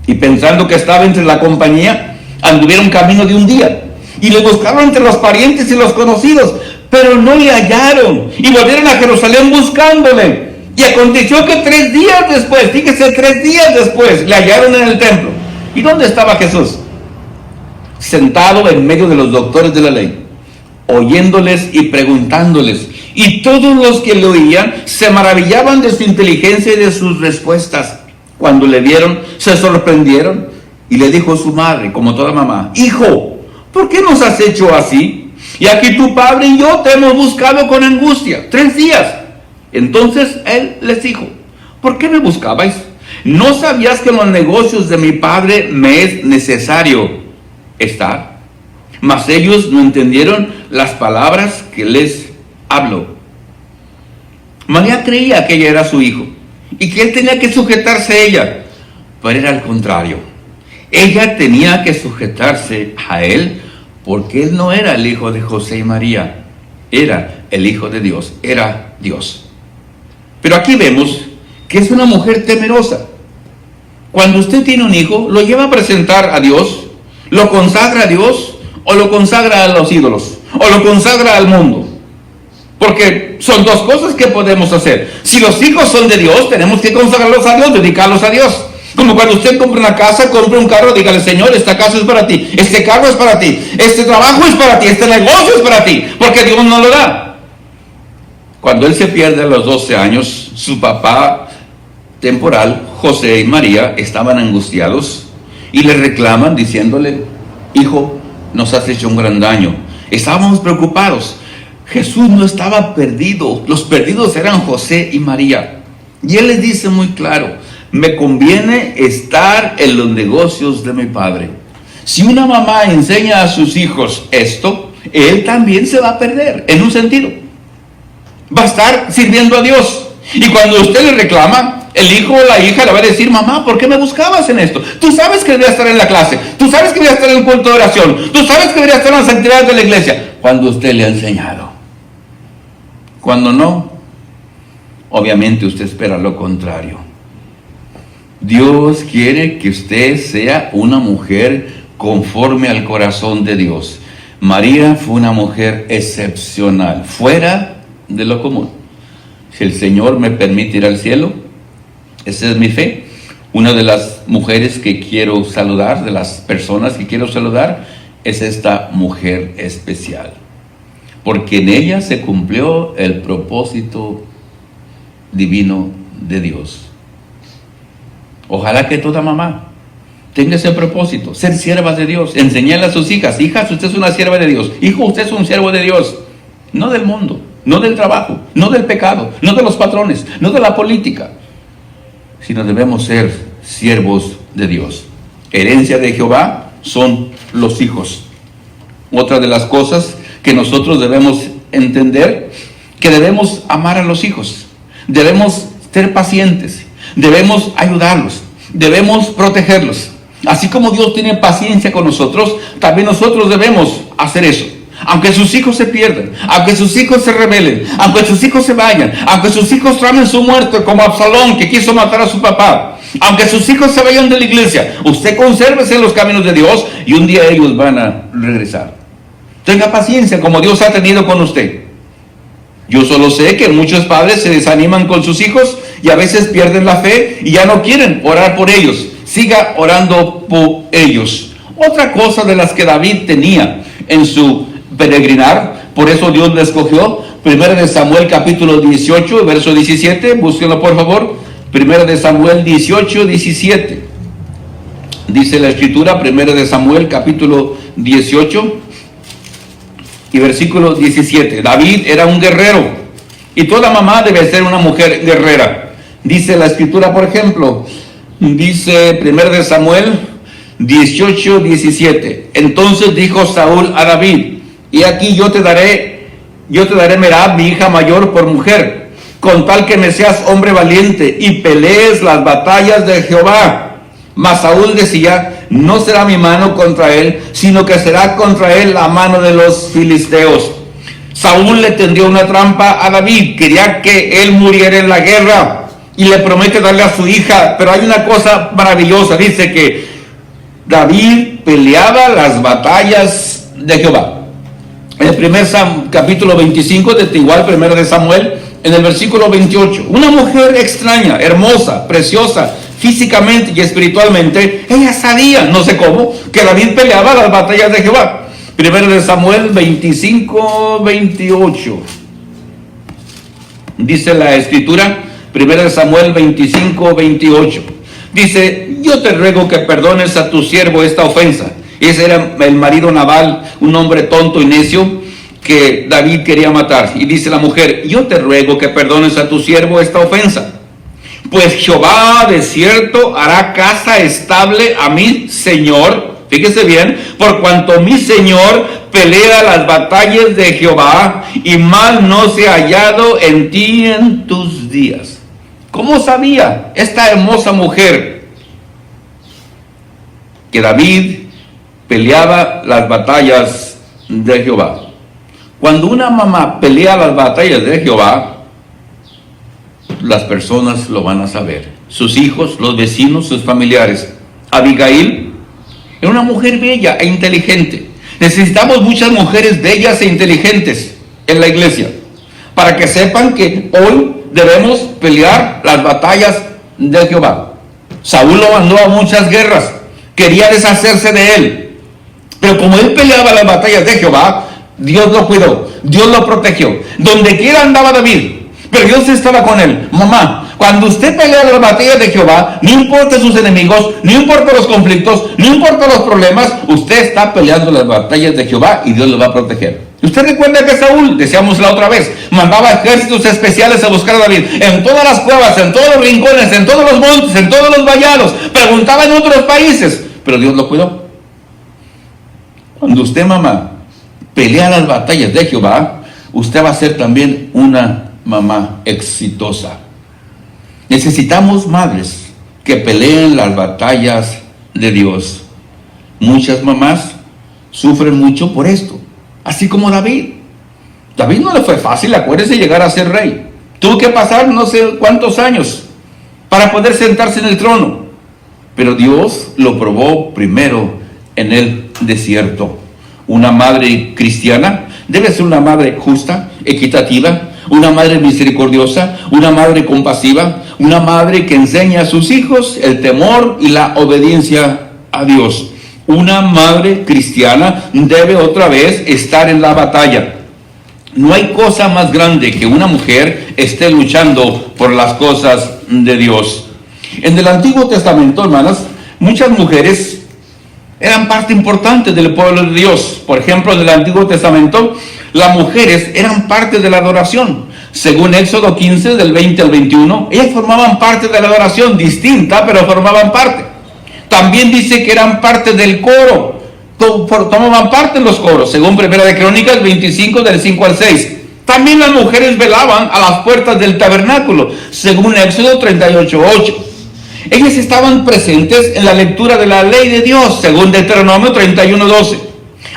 Y pensando que estaba entre la compañía, anduvieron camino de un día, y le buscaron entre los parientes y los conocidos, pero no le hallaron, y volvieron a Jerusalén buscándole. Y aconteció que 3 días después, fíjese, 3 días después, le hallaron en el templo. ¿Y dónde estaba Jesús? Sentado en medio de los doctores de la ley, oyéndoles y preguntándoles. Y todos los que le oían se maravillaban de su inteligencia y de sus respuestas. Cuando le vieron, se sorprendieron. Y le dijo su madre, como toda mamá, hijo, ¿por qué nos has hecho así? Y aquí tu padre y yo te hemos buscado con angustia 3 días. Entonces él les dijo, ¿por qué me buscabais? ¿No sabías que en los negocios de mi padre me es necesario estar? mas ellos no entendieron las palabras que les habló. María creía que ella era su hijo y que él tenía que sujetarse a ella, pero era al contrario. Ella tenía que sujetarse a él porque él no era el hijo de José y María, era el hijo de Dios, era Dios. Pero aquí vemos que es una mujer temerosa. Cuando usted tiene un hijo, lo lleva a presentar a Dios, lo consagra a Dios, o lo consagra a los ídolos, o lo consagra al mundo. Porque son dos cosas que podemos hacer. Si los hijos son de Dios, tenemos que consagrarlos a Dios, dedicarlos a Dios. Como cuando usted compra una casa, compra un carro, dígale: Señor, esta casa es para ti, este carro es para ti, este trabajo es para ti, este negocio es para ti, porque Dios no lo da. Cuando él se pierde a los 12 años, su papá temporal, José y María, estaban angustiados y le reclaman diciéndole: hijo, nos has hecho un gran daño. Estábamos preocupados. Jesús no estaba perdido, los perdidos eran José y María. Y él les dice muy claro: me conviene estar en los negocios de mi padre. Si una mamá enseña a sus hijos esto, él también se va a perder, en un sentido. Va a estar sirviendo a Dios. Y cuando usted le reclama, el hijo o la hija le va a decir: mamá, ¿por qué me buscabas en esto? Tú sabes que debería estar en la clase, tú sabes que debería estar en el culto de oración, tú sabes que debería estar en las actividades de la iglesia. Cuando usted le ha enseñado. Cuando no, obviamente usted espera lo contrario. Dios quiere que usted sea una mujer conforme al corazón de Dios. María fue una mujer excepcional, fuera de lo común. Si el Señor me permite ir al cielo, esa es mi fe. Una de las mujeres que quiero saludar, de las personas que quiero saludar, es esta mujer especial. Porque en ella se cumplió el propósito divino de Dios. Ojalá que toda mamá tenga ese propósito, ser siervas de Dios, enseñarle a sus hijas: hijas, usted es una sierva de Dios, hijo, usted es un siervo de Dios, no del mundo, no del trabajo, no del pecado, no de los patrones, no de la política, sino debemos ser siervos de Dios. Herencia de Jehová son los hijos. Otra de las cosas que nosotros debemos entender, que debemos amar a los hijos, debemos ser pacientes, debemos ayudarlos, debemos protegerlos. Así como Dios tiene paciencia con nosotros, también nosotros debemos hacer eso. Aunque sus hijos se pierdan, aunque sus hijos se rebelen, aunque sus hijos se vayan, aunque sus hijos tramen su muerte como Absalón, que quiso matar a su papá, aunque sus hijos se vayan de la iglesia, usted consérvese en los caminos de Dios y un día ellos van a regresar. Tenga paciencia como Dios ha tenido con usted. Yo solo sé que muchos padres se desaniman con sus hijos y a veces pierden la fe y ya no quieren orar por ellos. Siga orando por ellos. Otra cosa de las que David tenía en su peregrinar, por eso Dios le escogió. 1 Samuel capítulo 18, verso 17, búsquenlo por favor. 1 Samuel 18, 17. Dice la escritura, 1 Samuel capítulo 18 y versículo 17. David era un guerrero y toda mamá debe ser una mujer guerrera. Dice la escritura, por ejemplo, dice 1 Samuel 18, 17. Entonces dijo Saúl a David: y aquí yo te daré Merab, mi hija mayor, por mujer, con tal que me seas hombre valiente y pelees las batallas de Jehová. Mas Saúl decía: no será mi mano contra él, sino que será contra él la mano de los filisteos. Saúl le tendió una trampa a David, quería que él muriera en la guerra y le promete darle a su hija. Pero hay una cosa maravillosa, dice que David peleaba las batallas de Jehová. En el primer capítulo 25 de igual 1 Samuel, en el versículo 28, una mujer extraña, hermosa, preciosa, físicamente y espiritualmente, ella sabía, no sé cómo, que David peleaba las batallas de Jehová. 1 Samuel 25, 28. Dice la escritura, 1 Samuel 25, 28. Dice: yo te ruego que perdones a tu siervo esta ofensa. Ese era el marido Nabal, un hombre tonto y necio que David quería matar. Y dice la mujer: yo te ruego que perdones a tu siervo esta ofensa. Pues Jehová de cierto hará casa estable a mi señor. Fíjese bien, por cuanto mi Señor pelea las batallas de Jehová, y mal no se ha hallado en ti en tus días. ¿Cómo sabía esta hermosa mujer que David peleaba las batallas de Jehová? Cuando una mamá pelea las batallas de Jehová, las personas lo van a saber. Sus hijos, los vecinos, sus familiares. Abigail era una mujer bella e inteligente. Necesitamos muchas mujeres bellas e inteligentes en la iglesia, para que sepan que hoy debemos pelear las batallas de Jehová. Saúl lo mandó a muchas guerras, quería deshacerse de él, pero como él peleaba las batallas de Jehová, Dios lo cuidó, Dios lo protegió. Donde quiera andaba David, pero Dios estaba con él. Mamá, cuando usted pelea las batallas de Jehová, no importa sus enemigos, no importa los conflictos, no importa los problemas, usted está peleando las batallas de Jehová y Dios lo va a proteger. Usted recuerda que Saúl, decíamos la otra vez, mandaba ejércitos especiales a buscar a David en todas las cuevas, en todos los rincones, en todos los montes, en todos los vallados, preguntaba en otros países, pero Dios lo cuidó. Cuando usted, mamá, pelea las batallas de Jehová, usted va a ser también una mamá exitosa. Necesitamos madres que peleen las batallas de Dios. Muchas mamás sufren mucho por esto, así como David. David no le fue fácil, acuérdese, llegar a ser rey. Tuvo que pasar no sé cuántos años para poder sentarse en el trono, pero Dios lo probó primero en el desierto. Una madre cristiana debe ser una madre justa, equitativa, una madre misericordiosa, una madre compasiva, una madre que enseña a sus hijos el temor y la obediencia a Dios. Una madre cristiana debe otra vez estar en la batalla. No hay cosa más grande que una mujer esté luchando por las cosas de Dios. En el Antiguo Testamento, hermanas, muchas mujeres eran parte importante del pueblo de Dios. Por ejemplo, en el Antiguo Testamento, las mujeres eran parte de la adoración. Según Éxodo 15, del 20 al 21, ellas formaban parte de la adoración, distinta, pero formaban parte. También dice que eran parte del coro, tomaban parte en los coros, según Primera de Crónicas 25, del 5 al 6. También las mujeres velaban a las puertas del tabernáculo, según Éxodo 38, 8. Ellas estaban presentes en la lectura de la ley de Dios, según Deuteronomio 31, 12.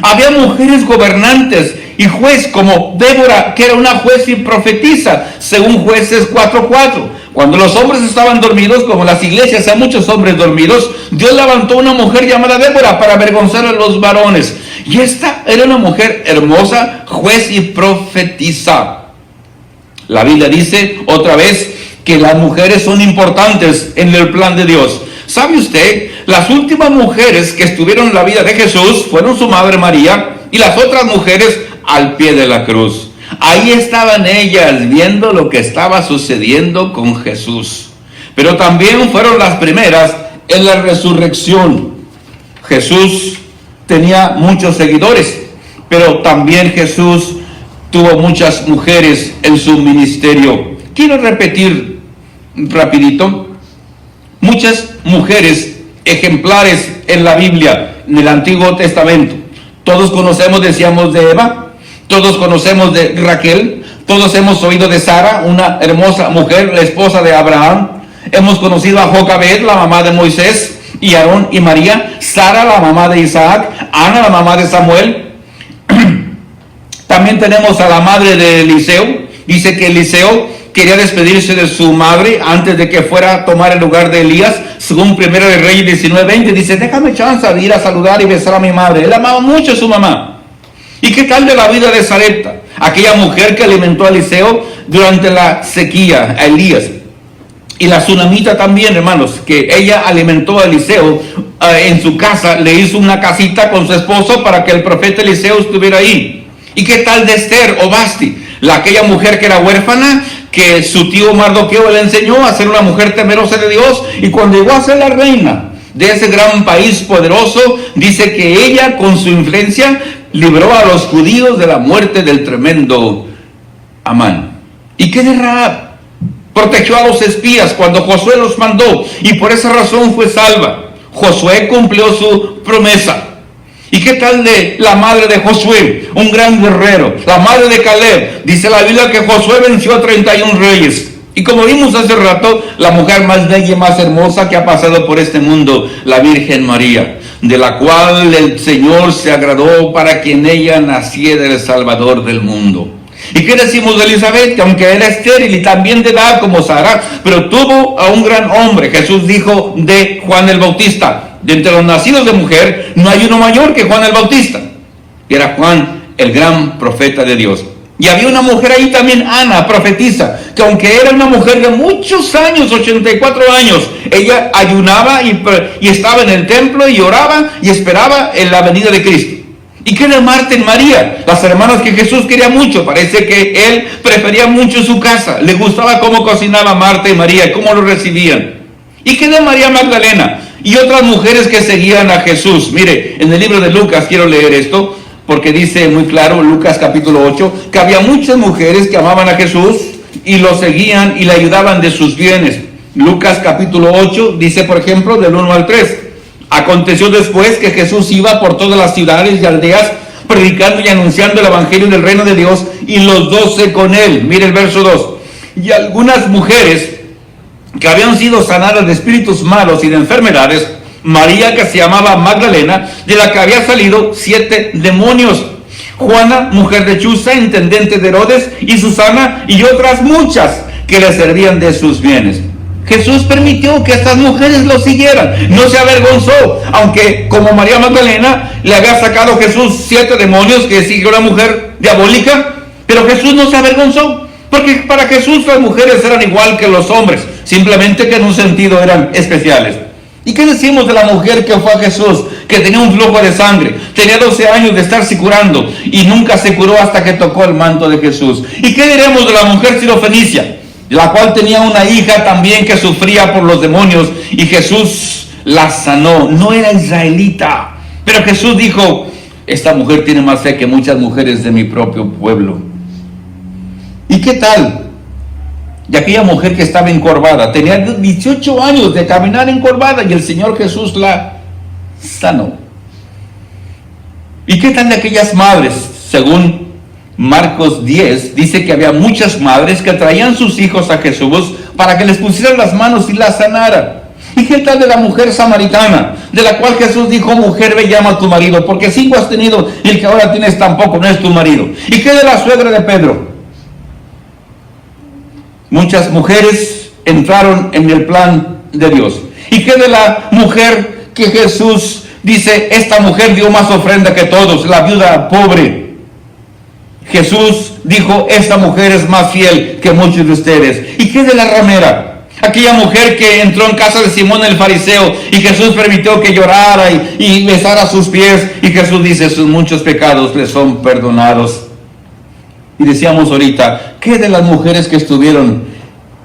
Había mujeres gobernantes y juez como Débora, que era una juez y profetisa, según Jueces 4:4. Cuando los hombres estaban dormidos, como en las iglesias hay muchos hombres dormidos, Dios levantó una mujer llamada Débora para avergonzar a los varones. Y esta era una mujer hermosa, juez y profetisa. La Biblia dice otra vez que las mujeres son importantes en el plan de Dios. ¿Sabe usted? Las últimas mujeres que estuvieron en la vida de Jesús fueron su madre María y las otras mujeres al pie de la cruz. Ahí estaban ellas viendo lo que estaba sucediendo con Jesús. Pero también fueron las primeras en la resurrección. Jesús tenía muchos seguidores, pero también Jesús tuvo muchas mujeres en su ministerio. Quiero repetir rapidito. Muchas mujeres ejemplares en la Biblia, en el Antiguo Testamento. Todos conocemos, decíamos, de Eva. Todos conocemos de Raquel, todos hemos oído de Sara, una hermosa mujer, la esposa de Abraham. Hemos conocido a Jocabed, la mamá de Moisés, y Aarón y María. Sara, la mamá de Isaac. Ana, la mamá de Samuel. También tenemos a la madre de Eliseo. Dice que Eliseo quería despedirse de su madre antes de que fuera a tomar el lugar de Elías. Según Primera de Reyes 19:20, dice: déjame chance de ir a saludar y besar a mi madre. Él amaba mucho a su mamá. ¿Y qué tal de la vida de Sarepta? Aquella mujer que alimentó a Eliseo durante la sequía, a Elías. Y la tsunamita también, hermanos, que ella alimentó a Eliseo en su casa, le hizo una casita con su esposo para que el profeta Eliseo estuviera ahí. ¿Y qué tal de Esther o Basti? Aquella mujer que era huérfana, que su tío Mardoqueo le enseñó a ser una mujer temerosa de Dios, y cuando llegó a ser la reina de ese gran país poderoso, dice que ella con su influencia libró a los judíos de la muerte del tremendo Amán. ¿Y qué de Rahab? Protegió a los espías cuando Josué los mandó, y por esa razón fue salva. Josué cumplió su promesa. ¿Y qué tal de la madre de Josué? Un gran guerrero. La madre de Caleb. Dice la Biblia que Josué venció a 31 reyes. Y como vimos hace rato, la mujer más bella y más hermosa que ha pasado por este mundo, la Virgen María, de la cual el Señor se agradó para que en ella naciera el Salvador del mundo. ¿Y qué decimos de Elizabeth? Que aunque era estéril y también de edad como Sara, pero tuvo a un gran hombre. Jesús dijo de Juan el Bautista: de entre los nacidos de mujer no hay uno mayor que Juan el Bautista. Y era Juan el gran profeta de Dios. Y había una mujer ahí también, Ana, profetisa, que aunque era una mujer de muchos años, 84 años, ella ayunaba y estaba en el templo y oraba y esperaba en la venida de Cristo. ¿Y qué de Marta y María? Las hermanas que Jesús quería mucho. Parece que él prefería mucho su casa. Le gustaba cómo cocinaba Marta y María, cómo lo recibían. ¿Y qué de María Magdalena? Y otras mujeres que seguían a Jesús. Mire, en el libro de Lucas, quiero leer esto, porque dice muy claro, Lucas capítulo 8, que había muchas mujeres que amaban a Jesús y lo seguían y le ayudaban de sus bienes. Lucas capítulo 8 dice, por ejemplo, del 1 al 3. Aconteció después que Jesús iba por todas las ciudades y aldeas, predicando y anunciando el evangelio del reino de Dios, y los 12 con él. Mire el verso 2. Y algunas mujeres que habían sido sanadas de espíritus malos y de enfermedades, María, que se llamaba Magdalena, de la que había salido 7 demonios, Juana, mujer de Chuza, intendente de Herodes, y Susana, y otras muchas que le servían de sus bienes. Jesús permitió que estas mujeres lo siguieran, no se avergonzó, aunque como María Magdalena le había sacado Jesús 7 demonios, que siguió una mujer diabólica, pero Jesús no se avergonzó, porque para Jesús las mujeres eran igual que los hombres, simplemente que en un sentido eran especiales. ¿Y qué decimos de la mujer que fue a Jesús, que tenía un flujo de sangre, tenía 12 años de estarse curando y nunca se curó hasta que tocó el manto de Jesús? ¿Y qué diremos de la mujer sirofenicia, la cual tenía una hija también que sufría por los demonios y Jesús la sanó? No era israelita, pero Jesús dijo: esta mujer tiene más fe que muchas mujeres de mi propio pueblo. ¿Y qué tal de aquella mujer que estaba encorvada? Tenía 18 años de caminar encorvada y el Señor Jesús la sanó. ¿Y qué tal de aquellas madres? Según Marcos 10, dice que había muchas madres que traían sus hijos a Jesús para que les pusieran las manos y la sanara. ¿Y qué tal de la mujer samaritana, de la cual Jesús dijo: mujer, ve, llama a tu marido, porque 5 has tenido y el que ahora tienes tampoco no es tu marido? ¿Y qué de la suegra de Pedro? Muchas mujeres entraron en el plan de Dios. ¿Y qué de la mujer que Jesús dice: esta mujer dio más ofrenda que todos, la viuda pobre? Jesús dijo: esta mujer es más fiel que muchos de ustedes. ¿Y qué de la ramera? Aquella mujer que entró en casa de Simón el fariseo y Jesús permitió que llorara y besara sus pies, y Jesús dice: sus muchos pecados le son perdonados. Y decíamos ahorita, ¿qué de las mujeres que estuvieron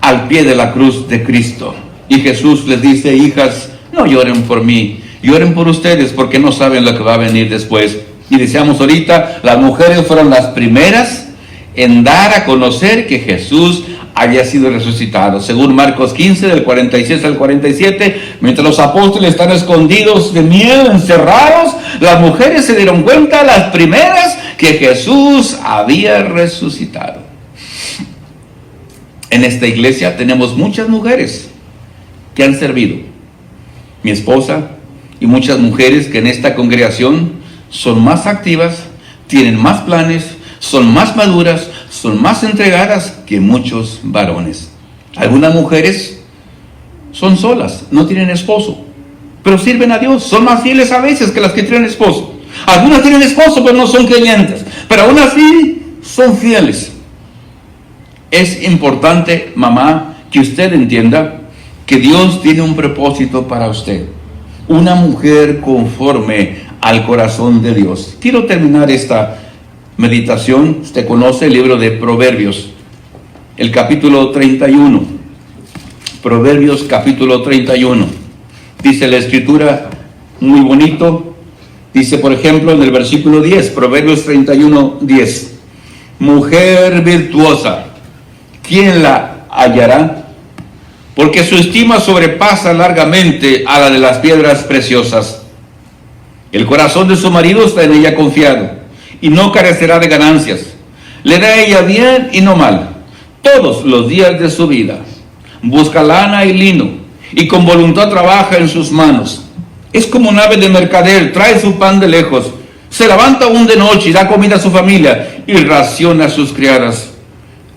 al pie de la cruz de Cristo? Y Jesús les dice: hijas, no lloren por mí, lloren por ustedes, porque no saben lo que va a venir después. Y decíamos ahorita, las mujeres fueron las primeras en dar a conocer que Jesús había sido resucitado. Según Marcos 15, del 46 al 47, mientras los apóstoles están escondidos de miedo, encerrados, las mujeres se dieron cuenta, las primeras, que Jesús había resucitado. En esta iglesia tenemos muchas mujeres que han servido. Mi esposa y muchas mujeres que en esta congregación son más activas, tienen más planes, son más maduras, son más entregadas que muchos varones. Algunas mujeres son solas, no tienen esposo, pero sirven a Dios, son más fieles a veces que las que tienen esposo. Algunas tienen esposo pero no son creyentes, pero aún así son fieles. Es importante, mamá, que usted entienda que Dios tiene un propósito para usted. Una mujer conforme al corazón de Dios. Quiero terminar esta meditación. Usted conoce el libro de Proverbios, el capítulo 31. Proverbios capítulo 31. Dice la escritura muy bonito. Dice, por ejemplo, en el versículo 10, Proverbios 31, 10. Mujer virtuosa, ¿quién la hallará? porque su estima sobrepasa largamente a la de las piedras preciosas. El corazón de su marido está en ella confiado, y no carecerá de ganancias. Le da a ella bien y no mal, todos los días de su vida. Busca lana y lino, y con voluntad trabaja en sus manos. Es como un ave de mercader, trae su pan de lejos. Se levanta aún de noche y da comida a su familia, y raciona a sus criadas.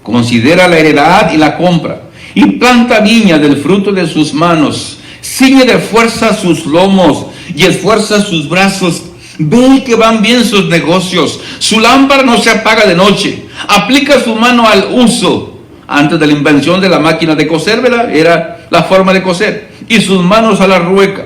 Considera la heredad y la compra, y planta viña del fruto de sus manos. Ciñe de fuerza sus lomos, y esfuerza sus brazos. Ve que van bien sus negocios. Su lámpara no se apaga de noche. Aplica su mano al uso. Antes de la invención de la máquina de coser, ¿verdad?, era la forma de coser. Y sus manos a la rueca.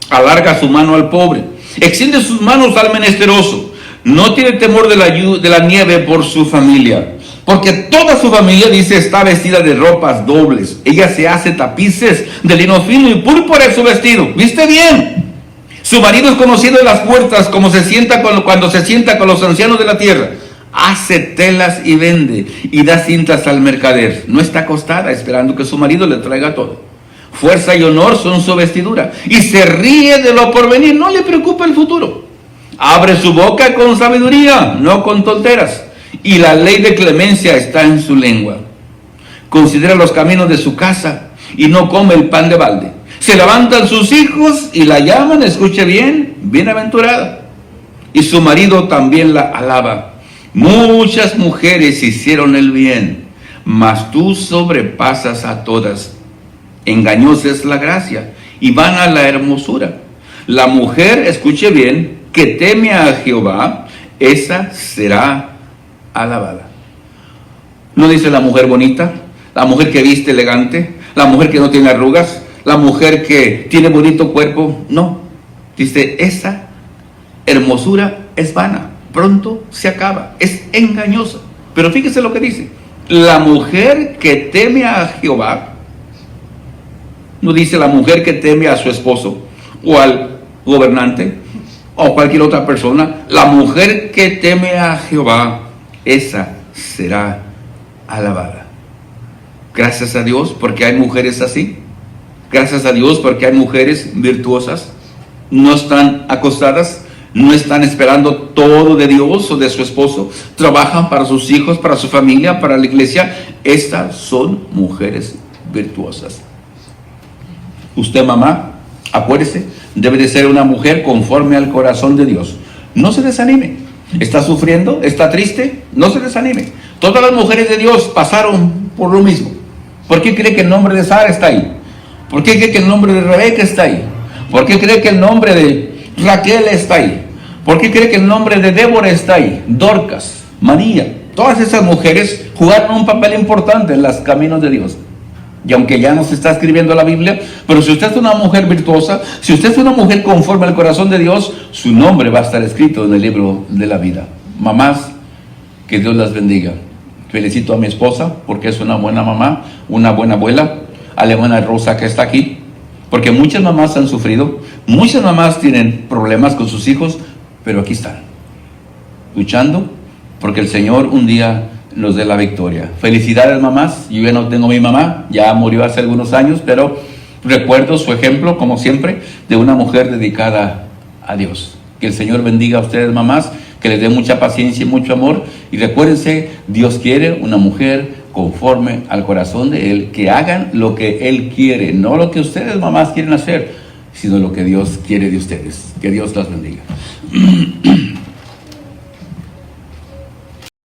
Alarga su mano al pobre. Extiende sus manos al menesteroso. No tiene temor de la nieve por su familia, porque toda su familia, dice, está vestida de ropas dobles. Ella se hace tapices de lino fino y púrpura en su vestido. ¿Viste bien? Su marido es conocido en las puertas, como se sienta cuando se sienta con los ancianos de la tierra. Hace telas y vende, y da cintas al mercader. No está acostada esperando que su marido le traiga todo. Fuerza y honor son su vestidura, y se ríe de lo porvenir. No le preocupa el futuro. Abre su boca con sabiduría, no con tonteras, y la ley de clemencia está en su lengua. Considera los caminos de su casa, y no come el pan de balde. Se levantan sus hijos y la llaman, escuche bien, bienaventurada. Y su marido también la alaba. Muchas mujeres hicieron el bien, mas tú sobrepasas a todas. Engañosa es la gracia, y vana la hermosura. La mujer, escuche bien, que teme a Jehová, esa será alabada. No dice la mujer bonita, la mujer que viste elegante, la mujer que no tiene arrugas, la mujer que tiene bonito cuerpo. No, dice, esa hermosura es vana, pronto se acaba, es engañosa. Pero fíjese lo que dice, la mujer que teme a Jehová. No dice la mujer que teme a su esposo o al gobernante o cualquier otra persona. La mujer que teme a Jehová, esa será alabada. Gracias a Dios porque hay mujeres así. Gracias a Dios porque hay mujeres virtuosas. No están acostadas, no están esperando todo de Dios o de su esposo. Trabajan para sus hijos, para su familia, para la iglesia. Estas son mujeres virtuosas. Usted, mamá, acuérdese, debe de ser una mujer conforme al corazón de Dios. No se desanime. ¿Está sufriendo? ¿Está triste? No se desanime. Todas las mujeres de Dios pasaron por lo mismo. ¿Por qué cree que el nombre de Sara está ahí? ¿Por qué cree que el nombre de Rebeca está ahí? ¿Por qué cree que el nombre de Raquel está ahí? ¿Por qué cree que el nombre de Débora está ahí? Dorcas, María. Todas esas mujeres jugaron un papel importante en los caminos de Dios. Y aunque ya no se está escribiendo la Biblia, pero si usted es una mujer virtuosa, si usted es una mujer conforme al corazón de Dios, su nombre va a estar escrito en el libro de la vida. Mamás, que Dios las bendiga. Felicito a mi esposa porque es una buena mamá, una buena abuela, a la hermana Rosa que está aquí, porque muchas mamás han sufrido, muchas mamás tienen problemas con sus hijos, pero aquí están, luchando porque el Señor un día nos dé la victoria. Felicidades, mamás. Yo ya no tengo mi mamá, ya murió hace algunos años, pero recuerdo su ejemplo, como siempre, de una mujer dedicada a Dios. Que el Señor bendiga a ustedes, mamás, que les dé mucha paciencia y mucho amor. Y recuérdense, Dios quiere una mujer conforme al corazón de Él, que hagan lo que Él quiere, no lo que ustedes, mamás, quieren hacer, sino lo que Dios quiere de ustedes. Que Dios las bendiga.